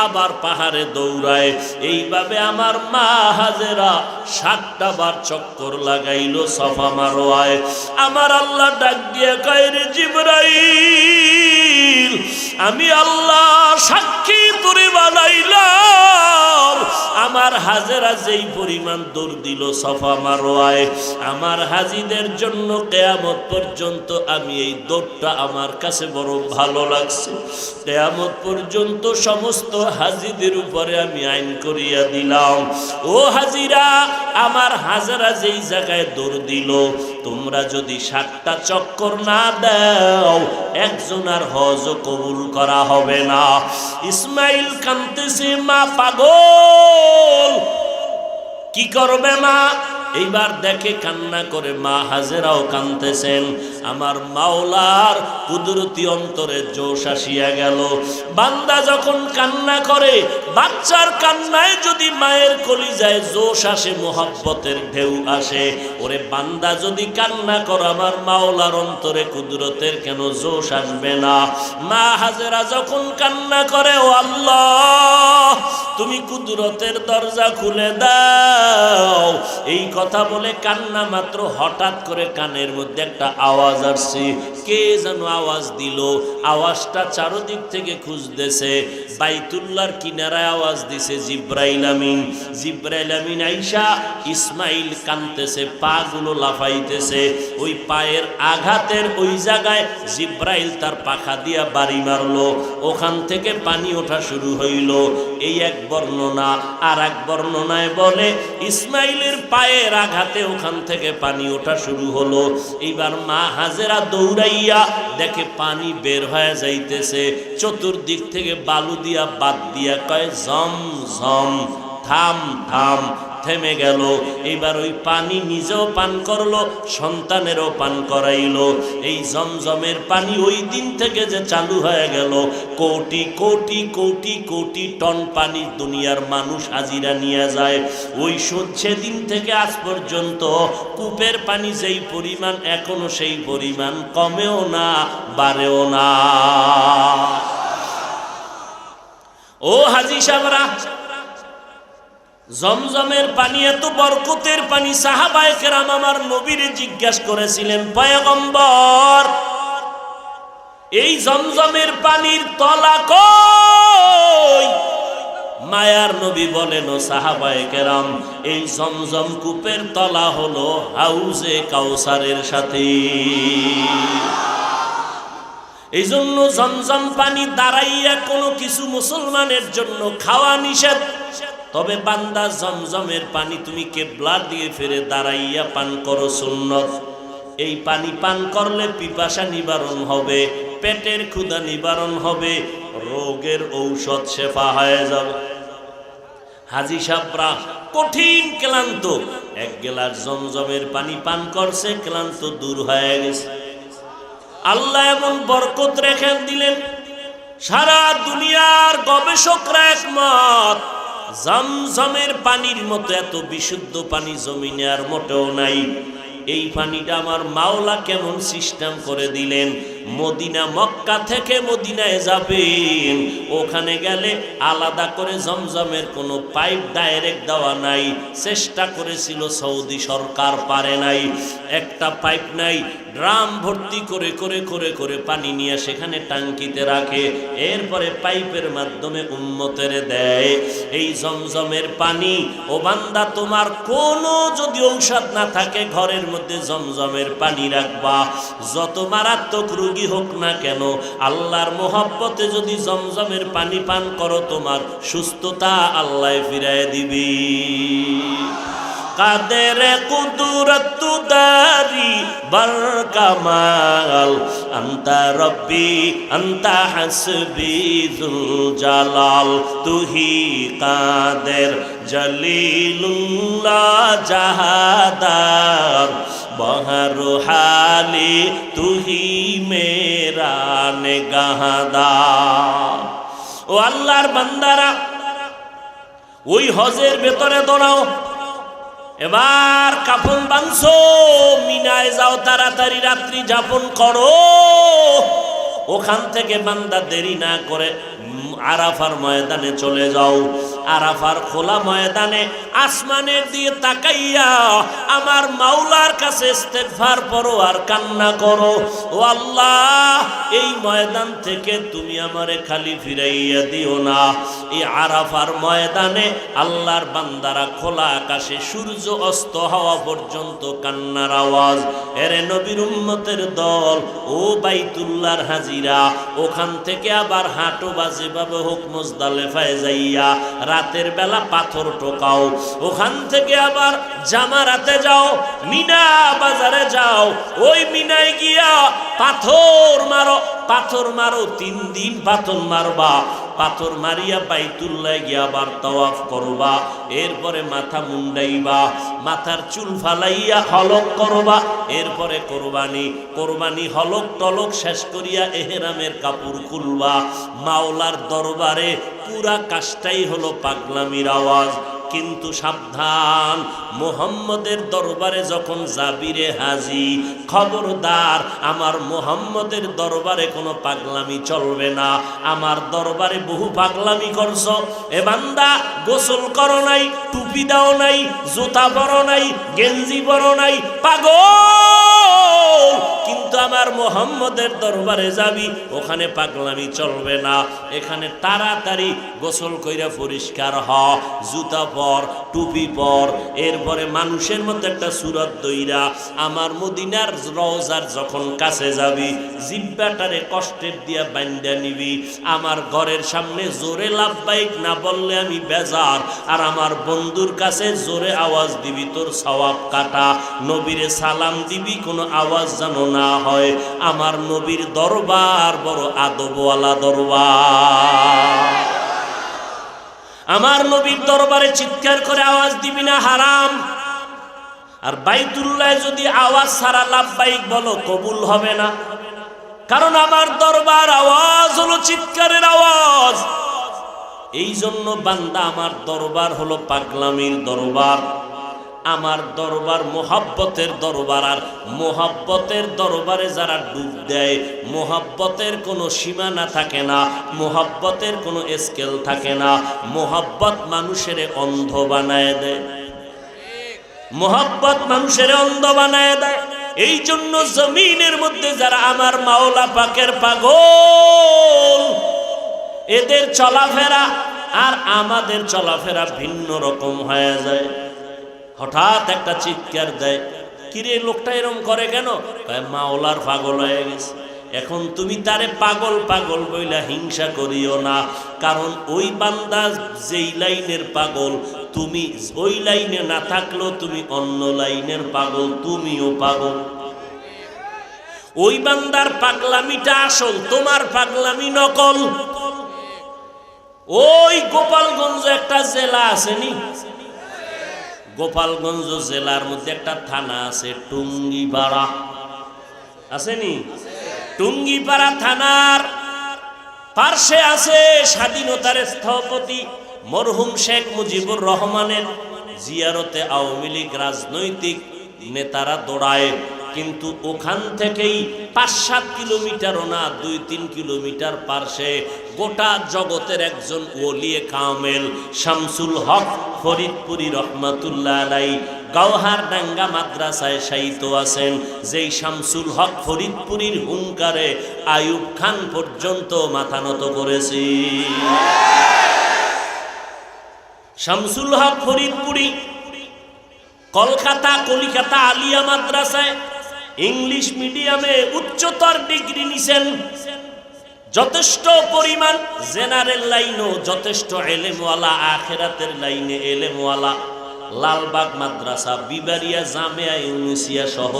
S1: আবার পাহাড়ে দৌড়ায়। এইভাবে আমার মা হাজেরা 7টা বার চক্কর লাগাইলো সফা মারোয়ায়। আমার আল্লাহ ডাক দিয়ে কয়, রে জিবরাইল, আমি আল্লাহ সাক্ষী তোরে বানাইলাম। আমার হাজেরা যেই পরিমাণ দৌড় দিল সফা মারোয়ায়, আমার হাজিদের জন্য কিয়ামত পর্যন্ত আমি এই দৌড়টা আমার কাছে বড় ভালো লাগছে। কিয়ামত পর্যন্ত সমস্ত হাজিদের উপরে আমি আইন করিয়া দিলাম, ও হাজিরা, আমার হাজেরা যেই জায়গায় দৌড় দিল, তোমরা যদি 7টা চক্কর না দাও, একজনের হজ কবুল করা হবে না। ইসমাইল কাঁদতেছে, মা পাগল, কি করবে মা? এইবার দেখে কান্না করে মা হাজেরাও কাঁদতেছেন। আমার মাওলার কুদরতি অন্তরে জোশ আসিয়া গেল। বান্দা যখন কান্না করে, বাচ্চার কান্নায় যদি মায়ের কলিজায় জোশ আসে, মোহাব্বতের ঢেউ আসে, ওরে বান্দা যদি কান্না করে, আমার মাওলার অন্তরে কুদরতের কেন জোশ আসবে না? মা হাজেরা যখন কান্না করে, ও আল্লাহ, তুমি কুদরতের দরজা খুলে দাও, এই কথা বলে কান্না মাত্র হঠাৎ করে কানের মধ্যে একটা আওয়াজ আসছে। কে যেন আওয়াজ দিল, আওয়াজটা চারদিক থেকে খুঁজতেছে। বাইতুল্লাহর কিনারায় আওয়াজ দিছে জিব্রাইল আমিন। জিব্রাইল আমিন আইসা, ইসমাইল কাঁদতেছে, পা গুলো লাফাইতেছে। ওই পায়ের আঘাতের ওই জায়গায় জিব্রাইল তার পাখা দিয়া বাড়ি মারলো, ওখান থেকে পানি ওঠা শুরু হইল। এই এক বর্ণনা। আর এক বর্ণনায় বলে ইসমাইলের পায়ের আঘাতে ওখান থেকে পানি ওঠা শুরু হলো। এইবার মা হাজেরা দৌড়াইয়া দেখে পানি বের হয়ে যাইতেছে, চতুর্দিক থেকে বালু দিয়া বাদ দিয়া কয়, ঝম ঝম, থাম থাম। থেমে গেল। এবার ওই পানি নিজেও পান করলো, সন্তানেরও পান করাইলো। এই জমজমের পানি ওই দিন থেকে যে চালু হয়ে গেল, কোটি কোটি কোটি কোটি টন পানি দুনিয়ার মানুষ হাজিরা নিয়ে যায়। ওই সেদিন থেকে আজ পর্যন্ত কূপের পানি যেই পরিমাণ, এখনো সেই পরিমাণ কমেও না, বাড়েও না। ও হাজি সাহেবরা, জমজমের পানি এত বরকতের পানি, সাহাবায়ে কেরাম আমার নবীরে জিজ্ঞাসা করেছিলেন, পয়গম্বর, এই জমজমের পানির তলা কই? মায়ার নবী বলেন, ও সাহাবায়ে কেরাম, এই জমজম কূপের তলা হলো হাউজে কাউসারের সাথে। এই জন্য জমজম পানি দাঁড়াইয়া কোনো কিছু মুসলমানের জন্য খাওয়া নিষেধ। তবে বান্দা, জমজমের পানি তুমি কিবলা দিয়ে ফিরে দাঁড়াইয়া পান করো, সুন্নত। এই পানি পান করলে পিপাসা নিবারণ হবে, পেটের ক্ষুধা নিবারণ হবে, রোগের ঔষধ শেফা হয়ে যাবে। হাজী সাহেবরা কঠিন ক্লান্ত, এক গ্লাস জমজমের পানি পান করছে, ক্লান্ত দূর হয়ে গেছে। আল্লাহ এমন বরকত রেখে দিলেন, সারা দুনিয়ার গবেষকরা একমত জমজমের পানির মতো এত বিশুদ্ধ পানি জমিনে আর মোটেও নাই। এই পানিটা আমার মাওলা কেমন সিস্টেম করে দিলেন, মদিনা মক্কা থেকে মদিনায় যাবেন, ওখানে গেলে আলাদা করে জমজমের কোনো পাইপ ডাইরেক্ট দেওয়া নাই। চেষ্টা করেছিল সৌদি সরকার, পারে নাই। একটা পাইপ নাই, ড্রাম ভর্তি করে করে করে করে পানি নিয়ে সেখানে টাঙ্কিতে রাখে, এরপরে পাইপের মাধ্যমে উম্মতের দেয়। এই জমজমের পানি, ও বান্দা তোমার কোনো যদি ঔষধ না থাকে ঘরের মধ্যে জমজমের পানি রাখবা, যত মারাত্মক রোগী হোক না কেন, আল্লাহর মোহব্বতে যদি জমজমের পানি পান করো, তোমার সুস্থতা আল্লাহ ফিরায় দিবি। কাদের কুদরত দারি বার কামাল, আন্তা রব্বি আন্তা হাসবি যুল জালাল, তুহি কাদের জলিলুল্লাহ জাহাদার, বহরু হালি তুহি মেরা নেগাহদার। ও আল্লাহর বান্দারা, ওই হজের ভেতরে দৌড়াও, এবার কাফন বাঁধছো, মিনায় যাও, তাড়াতাড়ি রাত্রি যাপন করো। ওখান থেকে বান্দা দেরি না করে আরাফার ময়দানে চলে যাও। আরাফার খোলা ময়দানে আসমানের দিয়ে তাকাইয়া আমার মাওলার কাছে ইস্তেগফার করো আর কান্না করো, ও আল্লাহ এই ময়দান থেকে তুমি আমারে খালি ফিরাইয়া দিও না। এই আরাফার ময়দানে আল্লাহর বান্দারা খোলা আকাশে সূর্য অস্ত হওয়া পর্যন্ত কান্নার আওয়াজ। এরে নবীর উম্মতের দল, ও বাইতুল্লাহর হাজিরা, ওখান থেকে আবার হাঁটো বাজে ভাবে হোক মুজদালিফায় যাইয়া রাতের বেলা পাথর টোকাও, ওখান থেকে আবার জামারাতে যাও, মিনা বাজারে যাও, ওই মিনায় গিয়া পাথর মারো, পাথর মারো, 3 দিন পাথর মারবা, পাথর মারিয়া বাইতুল্লাহ গিয়া আবার তাওয়াফ করবা, এরপরে মাথা মুন্ডাইবা, মাথার চুল ফালাইয়া হলক করবা, এরপরে কোরবানি হলক টলক শেষ করিয়া এহরামের কাপড় খুলবা। মাওলার দরবারে পুরা কাজটাই হলো পাগলামির আওয়াজ। কিন্তু সাবধান, মুহাম্মদের দরবারে যখন যাবি রে হাজি, খবরদার আমার মুহাম্মদের দরবারে কোনো পাগলামি চলবে না। আমার দরবারে বহু পাগলামি করছো, এ বান্দা গোসল করো নাই, টুপি দাও নাই, জুতা পরো নাই, গেঞ্জি পরো নাই, পাগল। কিন্তু আমার মুহাম্মদের দরবারে যাবি, ওখানে পাগলামি চলবে না। এখানে তাড়াতাড়ি গোসল কইরা পরিষ্কার হ, জুতা পর, টুপি পর, এরপরে মানুষের মতো একটা সুরত দইরা আমার মদিনার রওজার যখন কাছে যাবি, জিব্বাটারে কষ্টের দিয়া বান্ধা নিবি। আমার ঘরের সামনে জোরে লাব্বাইক না বললে আমি বেজার, আর আমার বন্ধুর কাছে জোরে আওয়াজ দিবি, তোর সওয়াব কাটা। নবীরে সালাম দিবি, কোনো আওয়াজ যেন না হয়। আমার নবীর দরবার বড় আদবওয়ালা দরবার। আমার নবীর দরবারে চিৎকার করে আওয়াজ দিবি না, হারাম। আর বাইতুল্লাহ যদি আওয়াজ ছাড়া লাব্বাইক বলো, কবুল হবে না। কারণ আমার দরবার আওয়াজ হলো চিৎকারের আওয়াজ। এই জন্য বান্দা, আমার দরবার হলো পাগলামির দরবার। আমার দরবার মোহাব্বতের দরবার। আর মোহাব্বতের দরবারে যারা ডুব দেয়, মোহাব্বতের কোনো সীমানা থাকে না, মোহাব্বতের কোনো স্কেল থাকে না। মোহাব্বত মানুষের অন্ধ বানায় দেয়, মোহাব্বত মানুষের অন্ধ বানায় দেয়। এই জন্য জমিনের মধ্যে যারা আমার মাওলা পাকের পাগল, এদের চলাফেরা আর আমাদের চলাফেরা ভিন্ন রকম হয়ে যায়। হঠাৎ একটা চিৎকার দেয়, কিরে লোকটা এরকম করে কেন? মাওলার পাগল হয়ে গেছে। এখন তুমি তারে পাগল পাগল বইলা হিংসা করিও না, কারণ ওই বান্দা যেই লাইনের পাগল, তুমি ওই লাইনে না থাকলেও তুমি অন্য লাইনের পাগল, তুমিও পাগল। ওই বান্দার পাগলামিটা আসল, তোমার পাগলামি নকল। ওই গোপালগঞ্জ একটা জেলা আসেনি, গোপালগঞ্জ জেলার মধ্যে একটা থানা আছে টুঙ্গিপাড়া, আসেনি? টুঙ্গিপাড়া থানার পার্শ্বে আছে স্বাধীনতার স্থপতি মরহুম শেখ মুজিবুর রহমানের জিয়ারতে আওয়ামী লীগ রাজনৈতিক নেতারা দৌড়ায়, কিন্তু ওখান থেকেই ৫-৭ কিলোমিটারও না, ২-৩ কিলোমিটার পার্শ্বে গোটা জগতের একজন ওলিয়ে কামেল শামসুল হক ফরিদপুরি রহমাতুল্লাহ আলাইহি গাওহারডাঙ্গা মাদ্রাসায় শায়িত আছেন। যেই শামসুল হক ফরিদপুরির হুঙ্কারে আইয়ুব খান পর্যন্ত মাথা নত করেছে। শামসুল হক ফরিদপুরি কলকাতা আলিয়া মাদ্রাসায় ইংলিশ মিডিয়ামে উচ্চতর ডিগ্রি নিছেন, যথেষ্ট পরিমাণ জেনারেল লাইনও যথেষ্ট এলেমওয়ালা, আখেরাতের লাইনে এলেমওয়ালা। লালবাগ মাদ্রাসা, বিবারিয়া জামিয়া ইউনিসিয়া সহ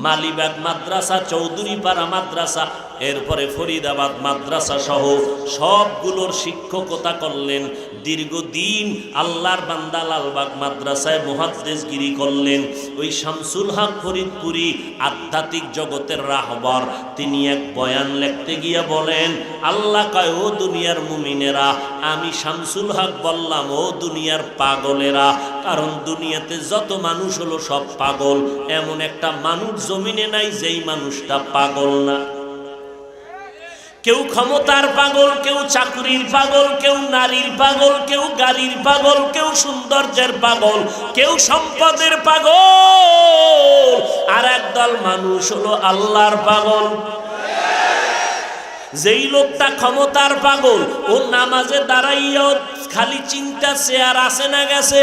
S1: মালিবাগ মাদ্রাসা, চৌধুরীপাড়া মাদ্রাসা, এরপরে ফরিদাবাদ মাদ্রাসা সহ সবগুলোর শিক্ষকতা করলেন। দীর্ঘদিন আল্লাহর বান্দা লালবাগ মাদ্রাসায় মুহাদ্দিসগিরি করলেন। ওই শামসুল হক ফরিদপুরি আধ্যাত্মিক জগতের রাহবার, তিনি এক বয়ান লিখতে গিয়ে বলেন, আল্লাহ কয়, ও দুনিয়ার মুমিনেরা, আমি শামসুল হক বললাম, ও দুনিয়ার পাগলেরা, কারণ দুনিয়াতে যত মানুষ হলো সব পাগল, এমন একটা মানুষ জমিনে নাই যেই মানুষটা পাগল না। কেউ ক্ষমতার পাগল, কেউ চাকরির পাগল, কেউ নারীর পাগল, কেউ গাড়ির পাগল, কেউ সৌন্দর্যের পাগল, কেউ সম্পদের পাগল, আর একদল মানুষ হলো আল্লাহর পাগল। যেই লোকটা ক্ষমতার পাগল, ও নামাজে দাঁড়াইয়াও খালি চিন্তা চেয়ার আসে না গেছে।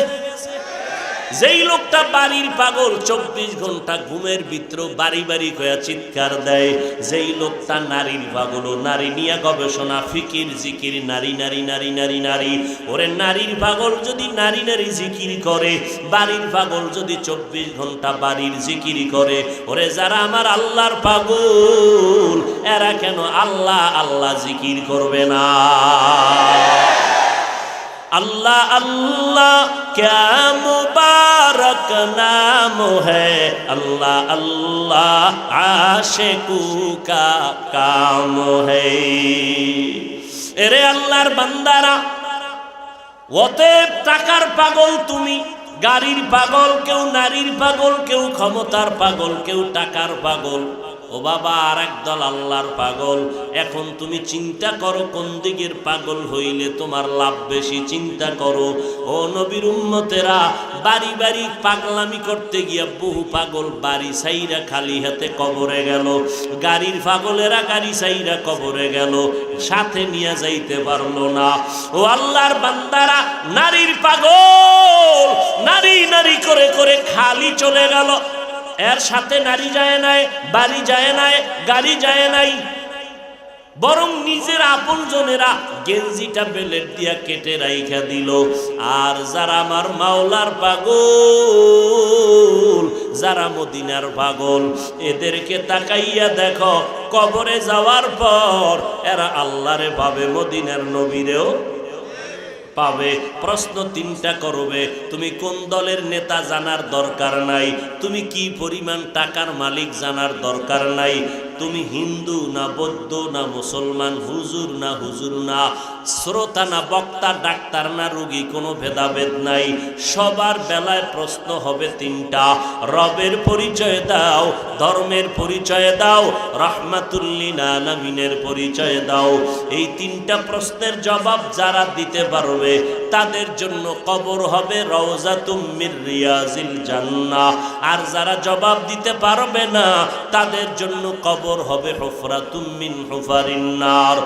S1: যেই লোকটা বাড়ির পাগল, 24 ঘন্টা ঘুমের ভিতর বাড়ি বাড়ি কয়া চিৎকার দেয়। যেই লোকটা নারীর পাগল, নারী নিয়ে গবেষণা, ফিকির, জিকির, নারী নারী নারী নারী নারী। ওরে নারীর পাগল যদি নারী নারী জিকির করে, বাড়ির পাগল যদি 24 ঘন্টা বাড়ির জিকির করে, ওরে যারা আমার আল্লাহর পাগল, এরা কেন আল্লাহ আল্লাহ জিকির করবে না? अल्लाह अल्लाह क्या मुबारक नाम है, अल्लाह अल्लाह आशिकू का काम है। एरे अल्लाहर बंदारा, অতএব টাকার পাগল তুমি, গাড়ির পাগল, কেউ নারীর পাগল, কেউ ক্ষমতার পাগল, কেউ টাকার পাগল। ও বাবা, আর একদল আল্লাহর পাগল। এখন তুমি চিন্তা করো কোন দিকের পাগল হইলে তোমার লাভ বেশি, চিন্তা করো। ও নবীর উম্মতেরা, বাড়ি বাড়ি পাগলামি করতে গিয়া বহু পাগল বাড়ি সাইরা খালি হাতে কবরে গেল। গাড়ির পাগলেরা গাড়ি সাইরা কবরে গেল, সাথে নিয়ে যাইতে পারলো না। ও আল্লাহর বান্দারা, নারীর পাগল নারী নারী করে করে খালি চলে গেল, এর সাথে নারী যায় নাই, বাড়ি যায় নাই, গাড়ি যায় নাই, বরং নিজের আপন জনেরা গেঞ্জিটা বেলেট দিয়া কেটে রাইখা দিল। আর যারা আমার মাওলার পাগল, যারা মদিনার পাগল, এদেরকে তাকাইয়া দেখো, কবরে যাওয়ার পর এরা আল্লাহরে পাবে, মদিনার নবীরেও পাবে। প্রশ্ন 3টা করবে, তুমি কোন দলের নেতা জানার দরকার নাই, তুমি কি পরিমাণ টাকার মালিক জানার দরকার নাই, তুমি হিন্দু না বৌদ্ধ না মুসলমান, হুজুর না হুজুর না, শ্রোতা না বক্তা, ডাক্তার না রোগী, কোনো ভেদাভেদ নাই। সবার বেলায় প্রশ্ন হবে 3টা, রবের পরিচয় দাও, ধর্মের পরিচয় দাও, রাহমাতুল্লিল আলামিনের পরিচয় দাও। এই 3টা প্রশ্নের জবাব যারা দিতে পারবে, তাদের জন্য কবর হবে রওজাতুম মির রিয়াজিল জান্নাহ। আর যারা জবাব দিতে পারবে না, তাদের জন্য কবর হবে হুফরাতুম মিন হুফারিন নার।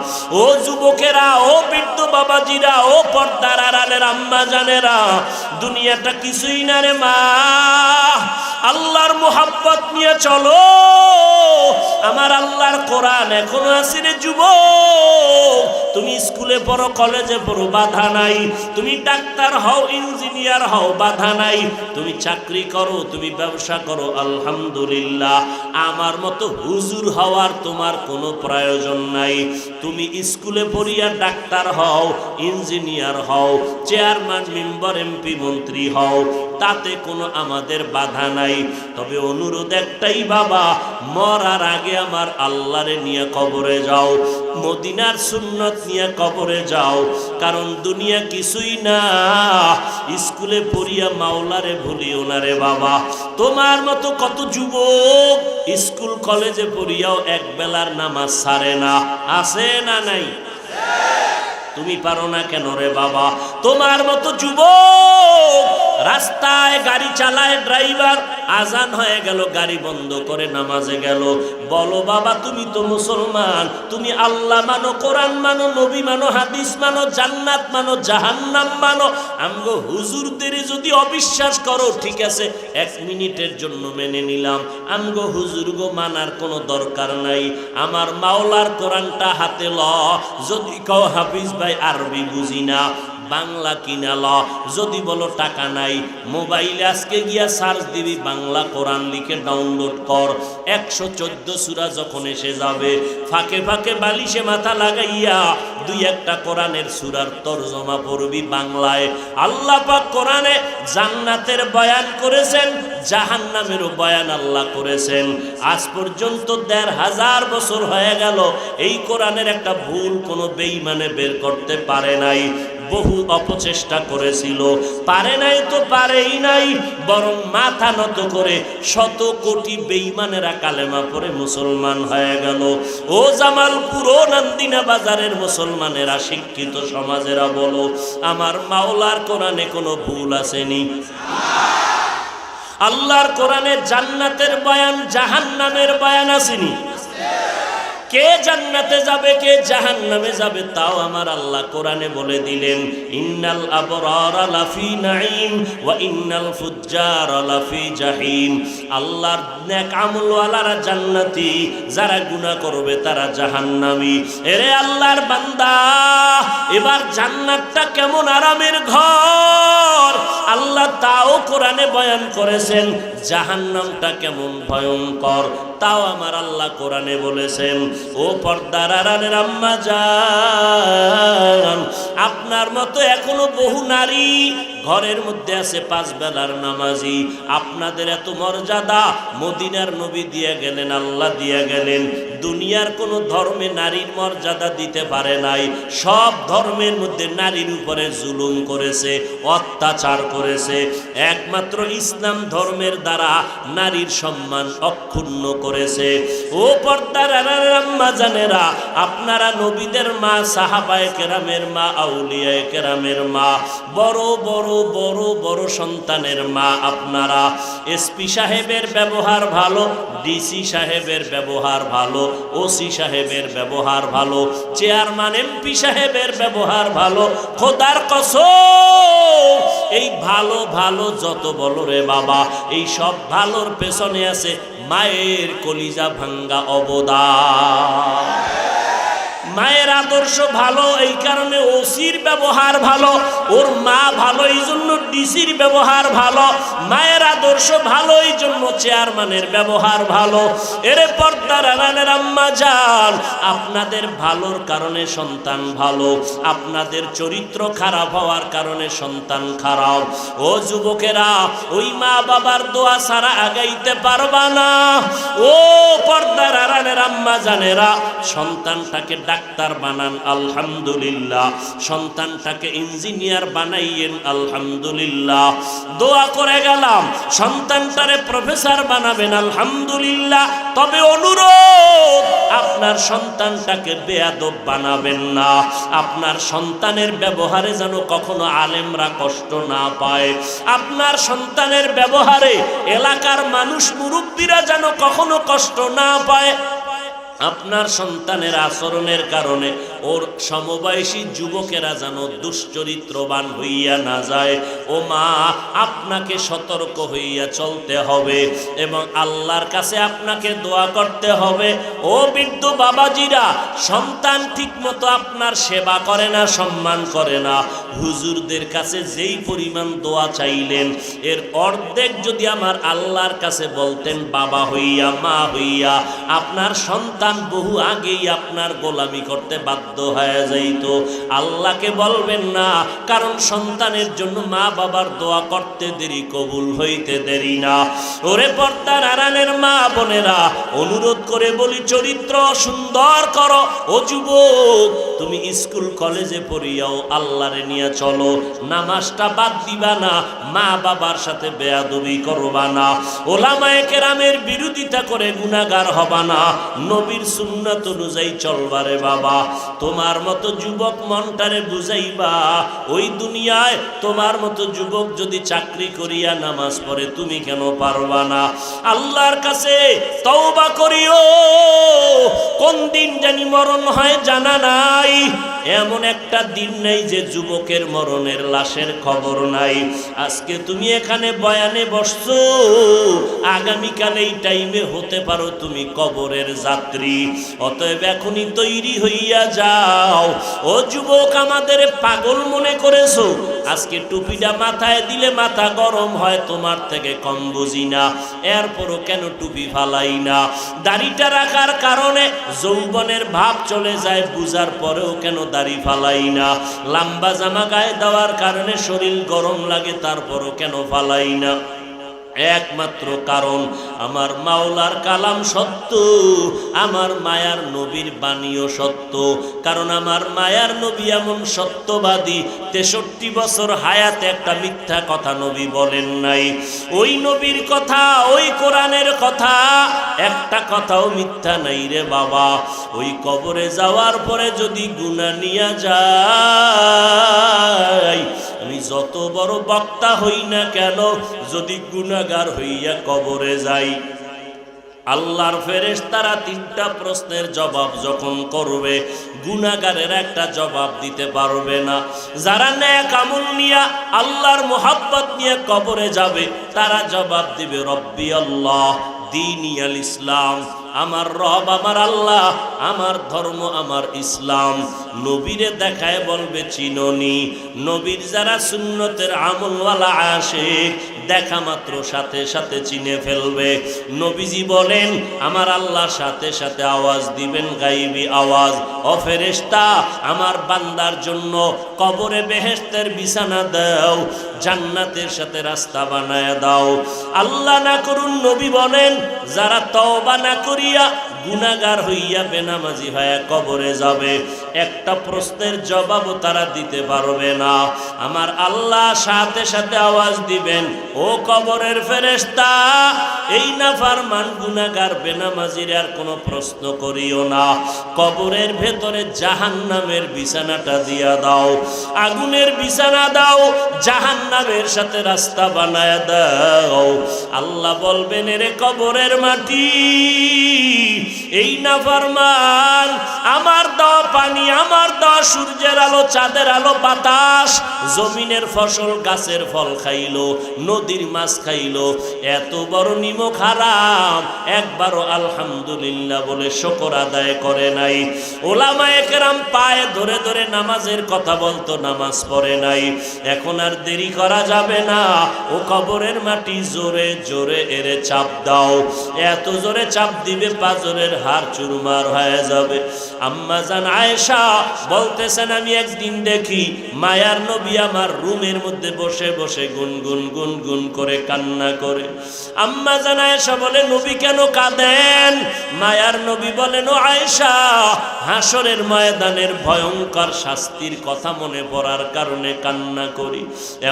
S1: ও যুবকেরা, ও বৃদ্ধ বাবাজিরা, ও পর্দার আড়ালের আম্মা জানেরা, দুনিয়াটা কিছুই না রে মা, আল্লাহর মুহাব্বত নিয়ে চলো। আমার আল্লাহর কোরআন এখনো আছে রে যুবক, তুমি স্কুলে পড়ো, কলেজে পড়ো, বাধা নাই। তুমি ডাক্তার হও, ইঞ্জিনিয়ার হও, বাধা নাই। তুমি চাকরি করো, তুমি ব্যবসা করো, আলহামদুলিল্লাহ। আমার মতো হুজুর হওয়ার তোমার কোনো প্রয়োজন নাই। তুমি স্কুলে পড়িয়া ডাক্তার হও, ইঞ্জিনিয়ার হও, চেয়ারম্যান, মেম্বার, এমপি, মন্ত্রী হও, তাতে কোনো আমাদের বাধা নাই। তবে অনুরোধ একটাই বাবা, মরার আগে আমার আল্লাহরে নিয়ে কবরে যাও, মদিনার সুন্নত নিয়ে কবরে যাও। কারণ দুনিয়া কিছুই না, স্কুলে পড়িয়া মাওলারে ভুলিও না রে বাবা। তোমার মতো কত যুবক স্কুল কলেজে পড়িয়াও এক বেলার নামাজ ছাড়ে না, আছে না নাই? তুমি পারো না কেন রে বাবা? তোমার মতো যুবক রাস্তায় গাড়ি চালায়, ড্রাইভার, আজান হয়ে গেল, গাড়ি বন্ধ করে নামাজে গেল। বলো বাবা, তুমি তো মুসলমান, তুমি আল্লাহ মানো, কোরআন মানো, নবী মানো, হাদিস মানো, জান্নাত মানো, জাহান্নাম মানো। আমগো হুজুরদের যদি অবিশ্বাস করো, ঠিক আছে, 1 মিনিটের জন্য মেনে নিলাম। আমগো হুজুরগো মানার কোনো দরকার নাই। আমার মাওলার কোরআনটা হাতে ল। যদি কও হাফিজ ভাই আরবি বুঝি না, বাংলা কিনা ল। যদি বলো টাকা নাই, মোবাইলে আজকে গিয়া সার্চ দিবি, বাংলা কোরআন লিখে ডাউনলোড কর। 114 সূরা যখন এসে যাবে, ফাঁকে ফাঁকে বালিশে মাথা লাগাইয়া 2-1টা কোরআনের সূরার তরজমা পড়বি বাংলায়। আল্লাহ পাক কোরআনে জান্নাতের বয়ান করেছেন, জাহান্নামেরও বয়ান আল্লাহ করেছেন। আজ পর্যন্ত 1500 বছর হয়ে গেল, এই কোরআনের একটা ভুল কোনো বেঈমানে বের করতে পারে নাই। বহু অপচেষ্টা করেছিল, পারে নাই তো পারেই নাই, বরং মাথা নত করে 100 কোটি বেঈমানেরা কালেমা পড়ে মুসলমান হয়ে গেল। ও জামালপুর, ও নান্দিনা বাজারের মুসলমানেরা, শিক্ষিত সমাজেরা বলো, আমার মাওলার কোরআনে কোনো ভুল আসেনি? আল্লাহর কোরআনে জান্নাতের বয়ান, জাহান্নামের বয়ান আসেনি? কে জান্নাতে যাবে, কে জাহান্নামে যাবে, তাও আমার আল্লাহ কোরআনে বলে দিলেন। ইন্নাল আবরারা লাফি নাঈম ওয়া ইন্নাল ফুজ্জারা লাফি জাহিম। আল্লাহর নেক আমলওয়ালারা জান্নাতি, যারা গুনাহ করবে তারা জাহান্নামী। এরে আল্লাহর বান্দা, এবার জান্নাতটা কেমন আরামের ঘর আল্লাহ তাও কোরআনে বয়ান করেছেন। জাহান্নামটা কেমন ভয়ঙ্কর তাও আমার আল্লাহ কোরআনে বলেছেন। ও পর্দার আড়ালের আম্মা জান, আপনার মতো এখনো বহু নারী ঘরের মধ্যে আছে 5 বেলার নামাজি। আপনাদের এত মর্যাদা মদিনার নবী দিয়ে গেলেন, আল্লাহ দিয়ে গেলেন। দুনিয়ার কোনো ধর্মে নারীর মর্যাদা দিতে পারে নাই। সব ধর্মের মধ্যে নারীর উপরে জুলুম করেছে, অত্যাচার করেছে। একমাত্র ইসলাম ধর্মের দ্বারা নারীর সম্মান অক্ষুণ্ণ করেছে। ও পর্দার আম্মা জানেরা, আপনারা নবীদের মা, সাহাবায়ে কেরামের মা, আউলিয়ায়ে কেরামের মা, বড় বড় বড় বড় সন্তানের মা আপনারা। এসপি সাহেবের ব্যবহার ভালো, ডিসি সাহেবের ব্যবহার ভালো, ওসি সাহেবের ব্যবহার ভালো, চেয়ারম্যান এমপি সাহেবের ব্যবহার ভালো। খোদার কসম, এই ভালো ভালো যত বলো রে বাবা, এই সব ভালোর পেছনে আছে মায়ের কলিজা ভাঙ্গা অবদান। মায়ের আদর্শ ভালো, এই কারণে ওসির ব্যবহার ভালো, ওর মা ভালো এই জন্য ডিসির ব্যবহার ভালো। মায়ের আদর্শ ভালো এই জন্য চেয়ারম্যানের ব্যবহার ভালো। এরে পর্দার আড়ালের আম্মা জান, আপনাদের ভালোর কারণে সন্তান ভালো, আপনাদের চরিত্র খারাপ হওয়ার কারণে সন্তান খারাপ। ও যুবকেরা, ওই মা বাবার দোয়া ছাড়া আগাইতে পারবা না। ও পর্দার আড়ালের আম্মা জানেরা, সন্তানটাকে ডাক্তার বানান, আলহামদুলিল্লাহ। সন্তানটাকে ইঞ্জিনিয়ার বানাইয়েন, আলহামদুলিল্লাহ। দোয়া করে গেলাম, সন্তানটারে প্রফেসর বানাবেন, আলহামদুলিল্লাহ। তবে অনুরোধ, আপনার সন্তানটাকে বেয়াদব বানাবেন না। আপনার সন্তানের ব্যবহারে যেন কখনো আলেমরা কষ্ট না পায়। আপনার সন্তানের ব্যবহারে এলাকার মানুষ, মুরব্বীরা যেন কখনো কষ্ট না পায়। আপনার সন্তানের আচরণের কারণে ওর সমবয়সী যুবকেরা যেন দুশ্চরিত্রবান হইয়া না যায়। ও মা, আপনাকে সতর্ক হইয়া চলতে হবে এবং আল্লাহর কাছে আপনাকে দোয়া করতে হবে। ও বৃদ্ধ বাবাজিরা, সন্তান ঠিকমতো আপনার সেবা করে না, সম্মান করে না, হুজুরদের কাছে যেই পরিমাণ দোয়া চাইলেন এর অর্ধেক যদি আমার আল্লাহর কাছে বলতেন বাবা হইয়া, মা হইয়া, আপনার সন্তান বহু আগেই আপনার গোলামি করতে বাধ্য হয়ে যাইত। আল্লাহকে বলবেন না, কারণ সন্তানের জন্য মা বাবার দোয়া করতে দেরি, কবুল হইতে দেরি না। ওরে পর্দার আড়ালের মা বোনেরা, অনুরোধ করে বলি, চরিত্র সুন্দর করো। ও যুবক, তুমি স্কুল কলেজে পড়িয়াও আল্লাহরে নিয়ে চলো, নামাজটা বাদ দিবা না, মা বাবার সাথে বেয়াদবি করবা না, ওলামায়ে কেরামের বিরোধিতা করে গুনাহগার হবা না, নবীর সুন্নাত অনুযায়ী চলবা রে বাবা। তোমার মতো যুবক মনটারে বুঝাইবা, ওই দুনিয়ায় তোমার মতো যুবক যদি চাকরি করিয়া নামাজ পড়ে তুমি কেন পারবা না? আল্লাহর কাছে তওবা করিও, কোন দিন জানি মরণ হয় জানা নাই। এমন একটা দিন নেই যে যুবকের মরণের লাশের খবর নাই। আজকে তুমি এখানে বয়ানে বসছো, আগামীকাল এই টাইমে হতে পারো তুমি কবরের যাত্রী। অতএব এখনই তৈরি হইয়া যাও। ও যুবক, আমাদের পাগল মনে করেছো? আজকে টুপিটা মাথায় দিলে মাথা গরম হয়, তোমার থেকে কম বুঝি না, এরপরও কেন টুপি ফালাই না? দাড়িটা রাখার কারণে যৌবনের ভাব চলে যায়, বুঝার পরেও কেন দাড়ি ফালাই না? লম্বা জামা গায়ে দেওয়ার কারণে শরীর গরম লাগে, তারপরও কেন ফালাই না? একমাত্র কারণ আমার মাওলার কালাম সত্য, আমার মায়ার নবীর বাণীও সত্য। কারণ আমার মায়ার নবী এমন সত্যবাদী, 63 বছর হায়াতে একটা মিথ্যা কথা নবী বলেন নাই। ওই নবীর কথা, ওই কোরআনের কথা, একটা কথাও মিথ্যা নাই রে বাবা। ওই কবরে যাওয়ার পরে যদি গুনাহ নিয়া যায়, আমি যত বড় বক্তা হই না কেন, যদি গুনাহগার হইয়া কবরে যাই, আল্লাহর ফেরেশতারা 3টা প্রশ্নের জবাব যখন করবে, গুনাহগারের একটা জবাব দিতে পারবে না। যারা নেক আমল নিয়া, আল্লাহর মোহাব্বত নিয়ে কবরে যাবে, তারা জবাব দিবে রব্বি আল্লাহ, দীনি আল ইসলাম, আমার রব আমার আল্লাহ, আমার ধর্ম আমার ইসলাম। নবীরে দেখায় বলবে চিননি। নবীর যারা সুন্নতের আমলওয়ালা আশিক, দেখা মাত্র সাথে সাথে চিনে ফেলবে। নবীজি বলেন, আমার আল্লাহ সাথে সাথে আওয়াজ দিবেন, গাইবি আওয়াজ, ও ফেরেশতা, আমার বান্দার জন্য কবরে বেহেশতের বিছানা দাও, জান্নাতের সাথে রাস্তা বানায় দাও। আল্লাহ না করুন, নবী বলেন, যারা তওবা না করিয়া গুনাহগার হইয়া বেনামাজি হয়ে কবরে যাবে, একটা প্রশ্নের জবাবও তারা দিতে পারবে না। আমার আল্লাহ সাথে সাথে আওয়াজ দিবেন, ও কবরের ফেরেশতা, এই নাফরমান গুনাহগার বেনামাজির আর কোনো প্রশ্ন করিও না, কবরের ভেতরে জাহান্নামের বিছানাটা দিয়া দাও, আগুনের বিছানা দাও, জাহান্নামের সাথে রাস্তা বানায় দাও। আল্লাহ বলবেন, এরে কবরের মাটি, এই নাফরমান আমার দেওয়া পানি, আমার দেওয়া সূর্যের আলো, চাঁদের আলো, বাতাস, জমিনের ফসল, গাছের ফল খাইলো, নদীর মাছ খাইলো, এত বড় নিমক হারাম, একবারও আলহামদুলিল্লাহ বলে শুকর আদায় করে নাই। ওলামায়ে কেরাম পায়ে ধরে ধরে নামাজের কথা বলতো, নামাজ পড়ে নাই। এখন আর দেরি করা যাবে না, ও কবরের মাটি জোরে জোরে এরে চাপ দাও, এত জোরে চাপ দিবে পাজরের হাড় চুরমার হয়ে যাবে। আম্মা জান আয়েশা বলতেছেন, আমি একদিন দেখি মায়ার নবী আমার রুমের মধ্যে বসে বসে গুনগুন গুনগুন করে কান্না করে। আম্মা জান আয়েশা বলে, নবী কেন কাঁদেন? মায়ার নবী বলেন, ও আয়েশা, হাসরের ময়দানের ভয়ঙ্কর শাস্তির কথা মনে পড়ার কারণে কান্না করি।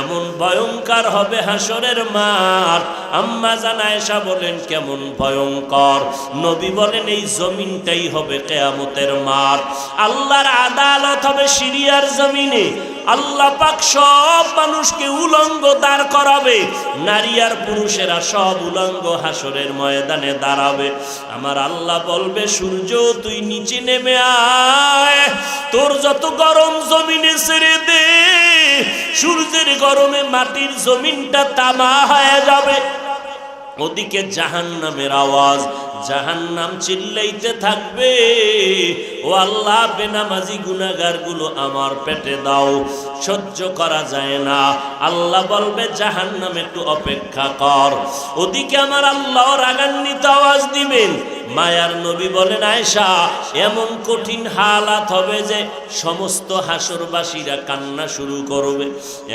S1: এমন ভয়ঙ্কর হবে হাসরের মাঠ। আম্মা জান আয়েশা বলেন, কেমন ভয়ঙ্কর? নবী বলেন, এই জমিনটাই হবে কিয়ামতের মাঠ। আল্লাহ আল্লাহর আদালত হবে সিরিয়ার জমিনে। আল্লাহ পাক সব মানুষকে উলঙ্গ দাঁড় করাবে, নারী আর পুরুষেরা সব উলঙ্গ হাসরের ময়দানে দাঁড়াবে। আমার আল্লাহ বলবে, সূর্য তুই নিচে নেমে আয়, তোর যত গরম জমিনে ছেড়ে দে। সূর্যের গরমে মাটির জমিনটা তামা হয়ে যাবে। ওদিকে জাহান্নামের আওয়াজ, জাহান্নাম চিল্লাইতে থাকবে, ও আল্লাহ বেনামাজি গুনাহগার গুলো আমার পেটে দাও, সহ্য করা যায় না। আল্লাহ বলবে জাহান্নাম একটু অপেক্ষা কর। ওদিকে আমার আল্লাহ রাগান্বিত আওয়াজ দিবেন। মায়ার নবী বলেন, আয়েশা, এমন কঠিন হালাত হবে যে সমস্ত হাসরবাসীরা কান্না শুরু করবে।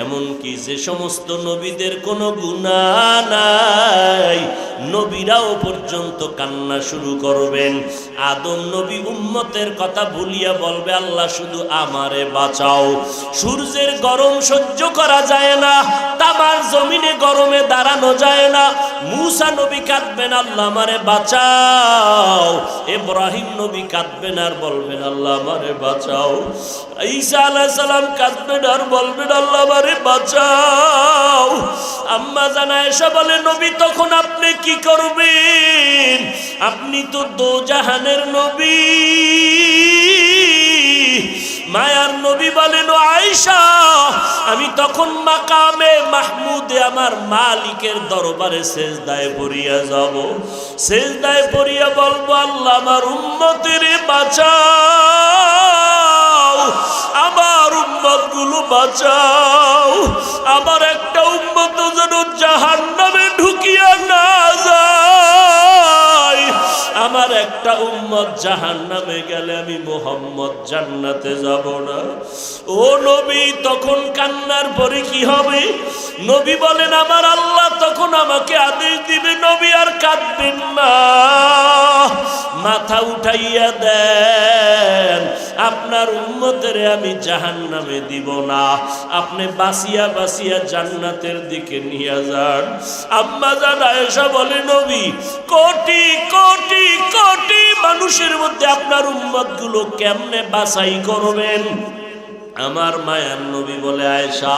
S1: এমন কি যে সমস্ত নবীদের কোনো গুনাহ নাই, নবীরাও পর্যন্ত কান্না শুরু করবেন। আদম নবী উম্মতের কথা ভুলিয়া বলবে, আল্লাহ শুধু আমারে বাঁচাও। সূর্যের গরম সহ্য করা যায় না, তামার জমিনে গরমে দাঁড়ানো যায় না। মূসা নবী কাঁদবেন, আল্লাহ আমারে বাঁচাও। ইব্রাহিম নবী কাঁদবেন আর বলবেন, আল্লাহ আমারে বাঁচাও। ঈসা আলাইহিস সালাম কাঁদবেন আর বলবেন, আল্লাহ আমারে বাঁচাও। আম্মা জান আয়েশা বলে, নবী তখন আপনি কি করবেন? আপনি তো দোজাহানের নবী। মায়ার নবী বলেন, ও আয়েশা, আমি তখন মাকামে মাহমুদে আমার মালিকের দরবারে সেজদায় পড়িয়া যাব। সেজদায় পড়িয়া বলবো, আল্লাহ আমার উম্মতের বাঁচাও, আমার উম্মত গুলো বাঁচাও। আমার একটা উম্মত যেন জাহান্নামে ঢুকিয়া না যায়। আমার একটা উম্মত জাহান্নামে গেলে আমি মুহাম্মদ জান্নাতে যাব না। ও নবী, তখন কান্নার পরে কি হবে? নবী বলেন, আমার আল্লাহ তখন আমাকে আদেশ দিবে, নবী আর কাঁদবেন না, মাথা উঠাইয়া দেন, আপনার উম্মতের আমি জাহান্নামে দিব না, আপনি বাঁচিয়া বাঁচিয়া জান্নাতের দিকে নিয়ে যান। আম্মা জান আয়েশা বলে, নবী, কোটি কোটি কোটি মানুষের মধ্যে আপনার উম্মত গুলো কেমনে বাছাই করবেন? আমার মায়ার নবী বলে, আয়েশা,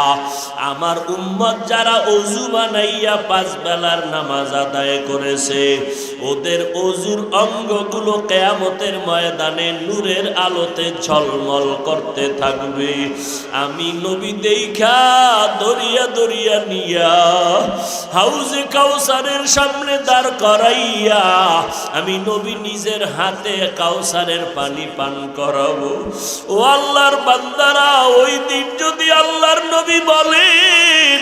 S1: আমার উম্মত যারা ওযু বানাইয়া 5 বেলার নামাজ আদায় করেছে, ওদের ওযুর অঙ্গগুলো কিয়ামতের ময়দানে নূরের আলোতে ঝলমল করতে থাকবে। আমি নবী দেইখা দরিয়া দরিয়া নিয়া হাউজে কাউসারের সামনে দাঁড় করাইয়া আমি নবী নিজের হাতে কাউসারের পানি পান করাবো। ও আল্লাহর বান্দারা, ওই দিন যদি আল্লাহর নবী বলেন,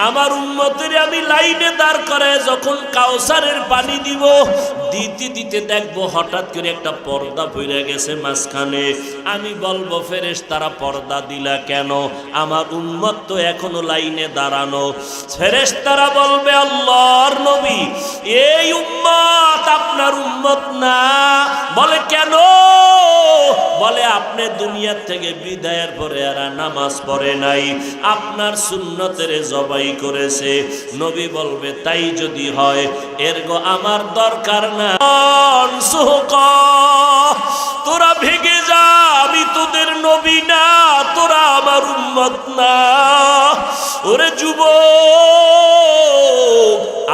S1: আমার উম্মতের আমি লাইনে দাঁড় করায় যখন কাউসারের পানি দিব, দিতে দিতে দেখবো হঠাৎ করে একটা পর্দা পড়ে গেছে মাঝখানে। আমি বলবো, ফেরেশতারা পর্দা দিলা কেন? আমার উম্মত তো এখনো লাইনে দাঁড়ানো। ফেরেশতারা বলবে, আল্লাহর নবী, এই উম্মত আপনার উম্মত না। বলে, কেন? বলে, আপনি দুনিয়া থেকে বিদায়ের পরে এরা নামাজ পড়ে নাই, আপনার সুন্নতের জবাই করেছে। নবী বলবে, তাই যদি হয়, এরগো আমার দরকার না। তোরা ভেগে যা, আমি তোদের নবী না, তোরা আমার উম্মত না। ওরে যুবক,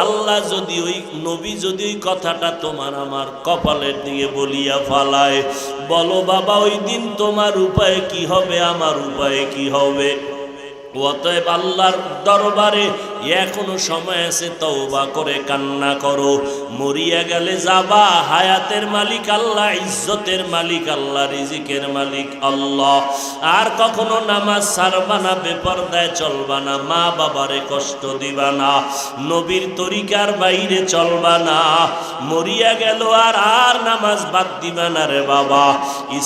S1: আল্লাহ যদি ওই নবী যদি ওই কথাটা তোমার আমার কপালের দিকে বলিয়া ফালায়, বলো বাবা, ওই দিন তোমার উপায় কি হবে, আমার উপায় কি হবে? অতএব আল্লাহর দরবারে এখনো সময় আছে, তওবা করে কান্না করো। মরিয়া গেলে যাবা, হায়াতের মালিক আল্লাহ, ইজ্জতের মালিক আল্লাহ, রিজিকের মালিক আল্লাহ। আর কখনো নামাজ ছাড়বা না, বেপরদায় চলবা না, মা বাবারে কষ্ট দিবা না, নবীর তরিকার বাইরে চলবা না। মরিয়া গেল আর নামাজ বাদ দিবা না রে বাবা।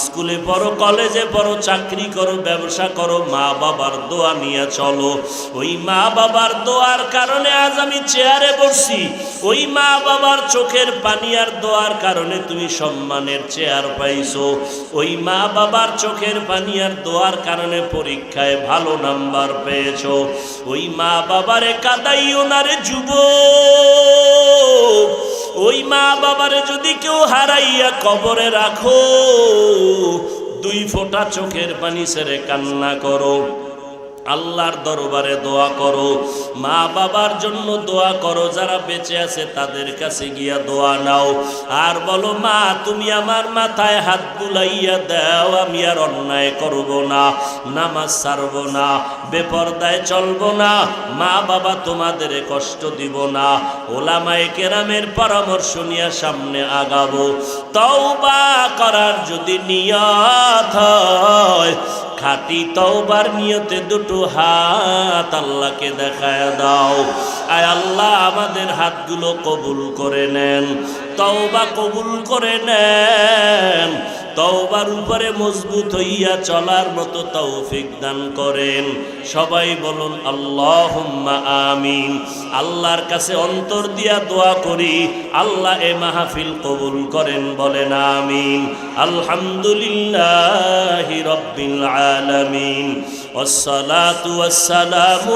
S1: স্কুলে পড়ো, কলেজে পড়ো, চাকরি করো, ব্যবসা করো, মা বাবার দোয়া নিয়ে চলো। ওই মা বাবার দোয়ার কারণে আজ আমি চেয়ারে বসছি, ওই মা বাবার চোখের পানি আর দোয়ার কারণে তুমি সম্মানের চেয়ার পাইছো, ওই মা বাবার চোখের পানি আর দোয়ার কারণে পরীক্ষায় ভালো নাম্বার পেয়েছো। ওই মা বাবারে কাঁদাইও না রে যুবক। ওই মা বাবারে যদি কেউ হারাইয়া কবরে রাখো, দুই ফোঁটা চোখের পানি ছেড়ে কান্না করো, আল্লাহর দরবারে দোয়া করো, মা বাবার জন্য দোয়া করো, যারা বেঁচে আছে তাদের কাছে গিয়া দোয়া নাও, আর বলো মা তুমি আমার মাথায় হাত বুলাইয়া দাও, আমি আর অন্যায় করব না, নামাজ ছাড়ব না, বেপরদায় চলব না, মা বাবা তোমাদের কষ্ট দিব না, ওলামায়ে কেরামের পরামর্শ নিয়ে সামনে আগাবো। তওবা করার যদি নিয়ত হয়, খাঁটি তওবার নিয়তে দুটো হাত আল্লাহকে দেখায় দাও। আয় আল্লাহ আমাদের হাতগুলো কবুল করে নেন, তওবা কবুল করে নেন, তওবার উপরে মজবুত হইয়া চলার মতো তৌফিক দান করেন। সবাই বলুন আল্লাহুম্মা আমিন। আল্লাহর কাছে অন্তর দিয়া দোয়া করি, আল্লাহ এ মাহফিল কবুল করেন, বলেন আমিন। আলহামদুলিল্লাহি রাব্বিল আলামিন, ওয়াসসালাতু ওয়াসসালামু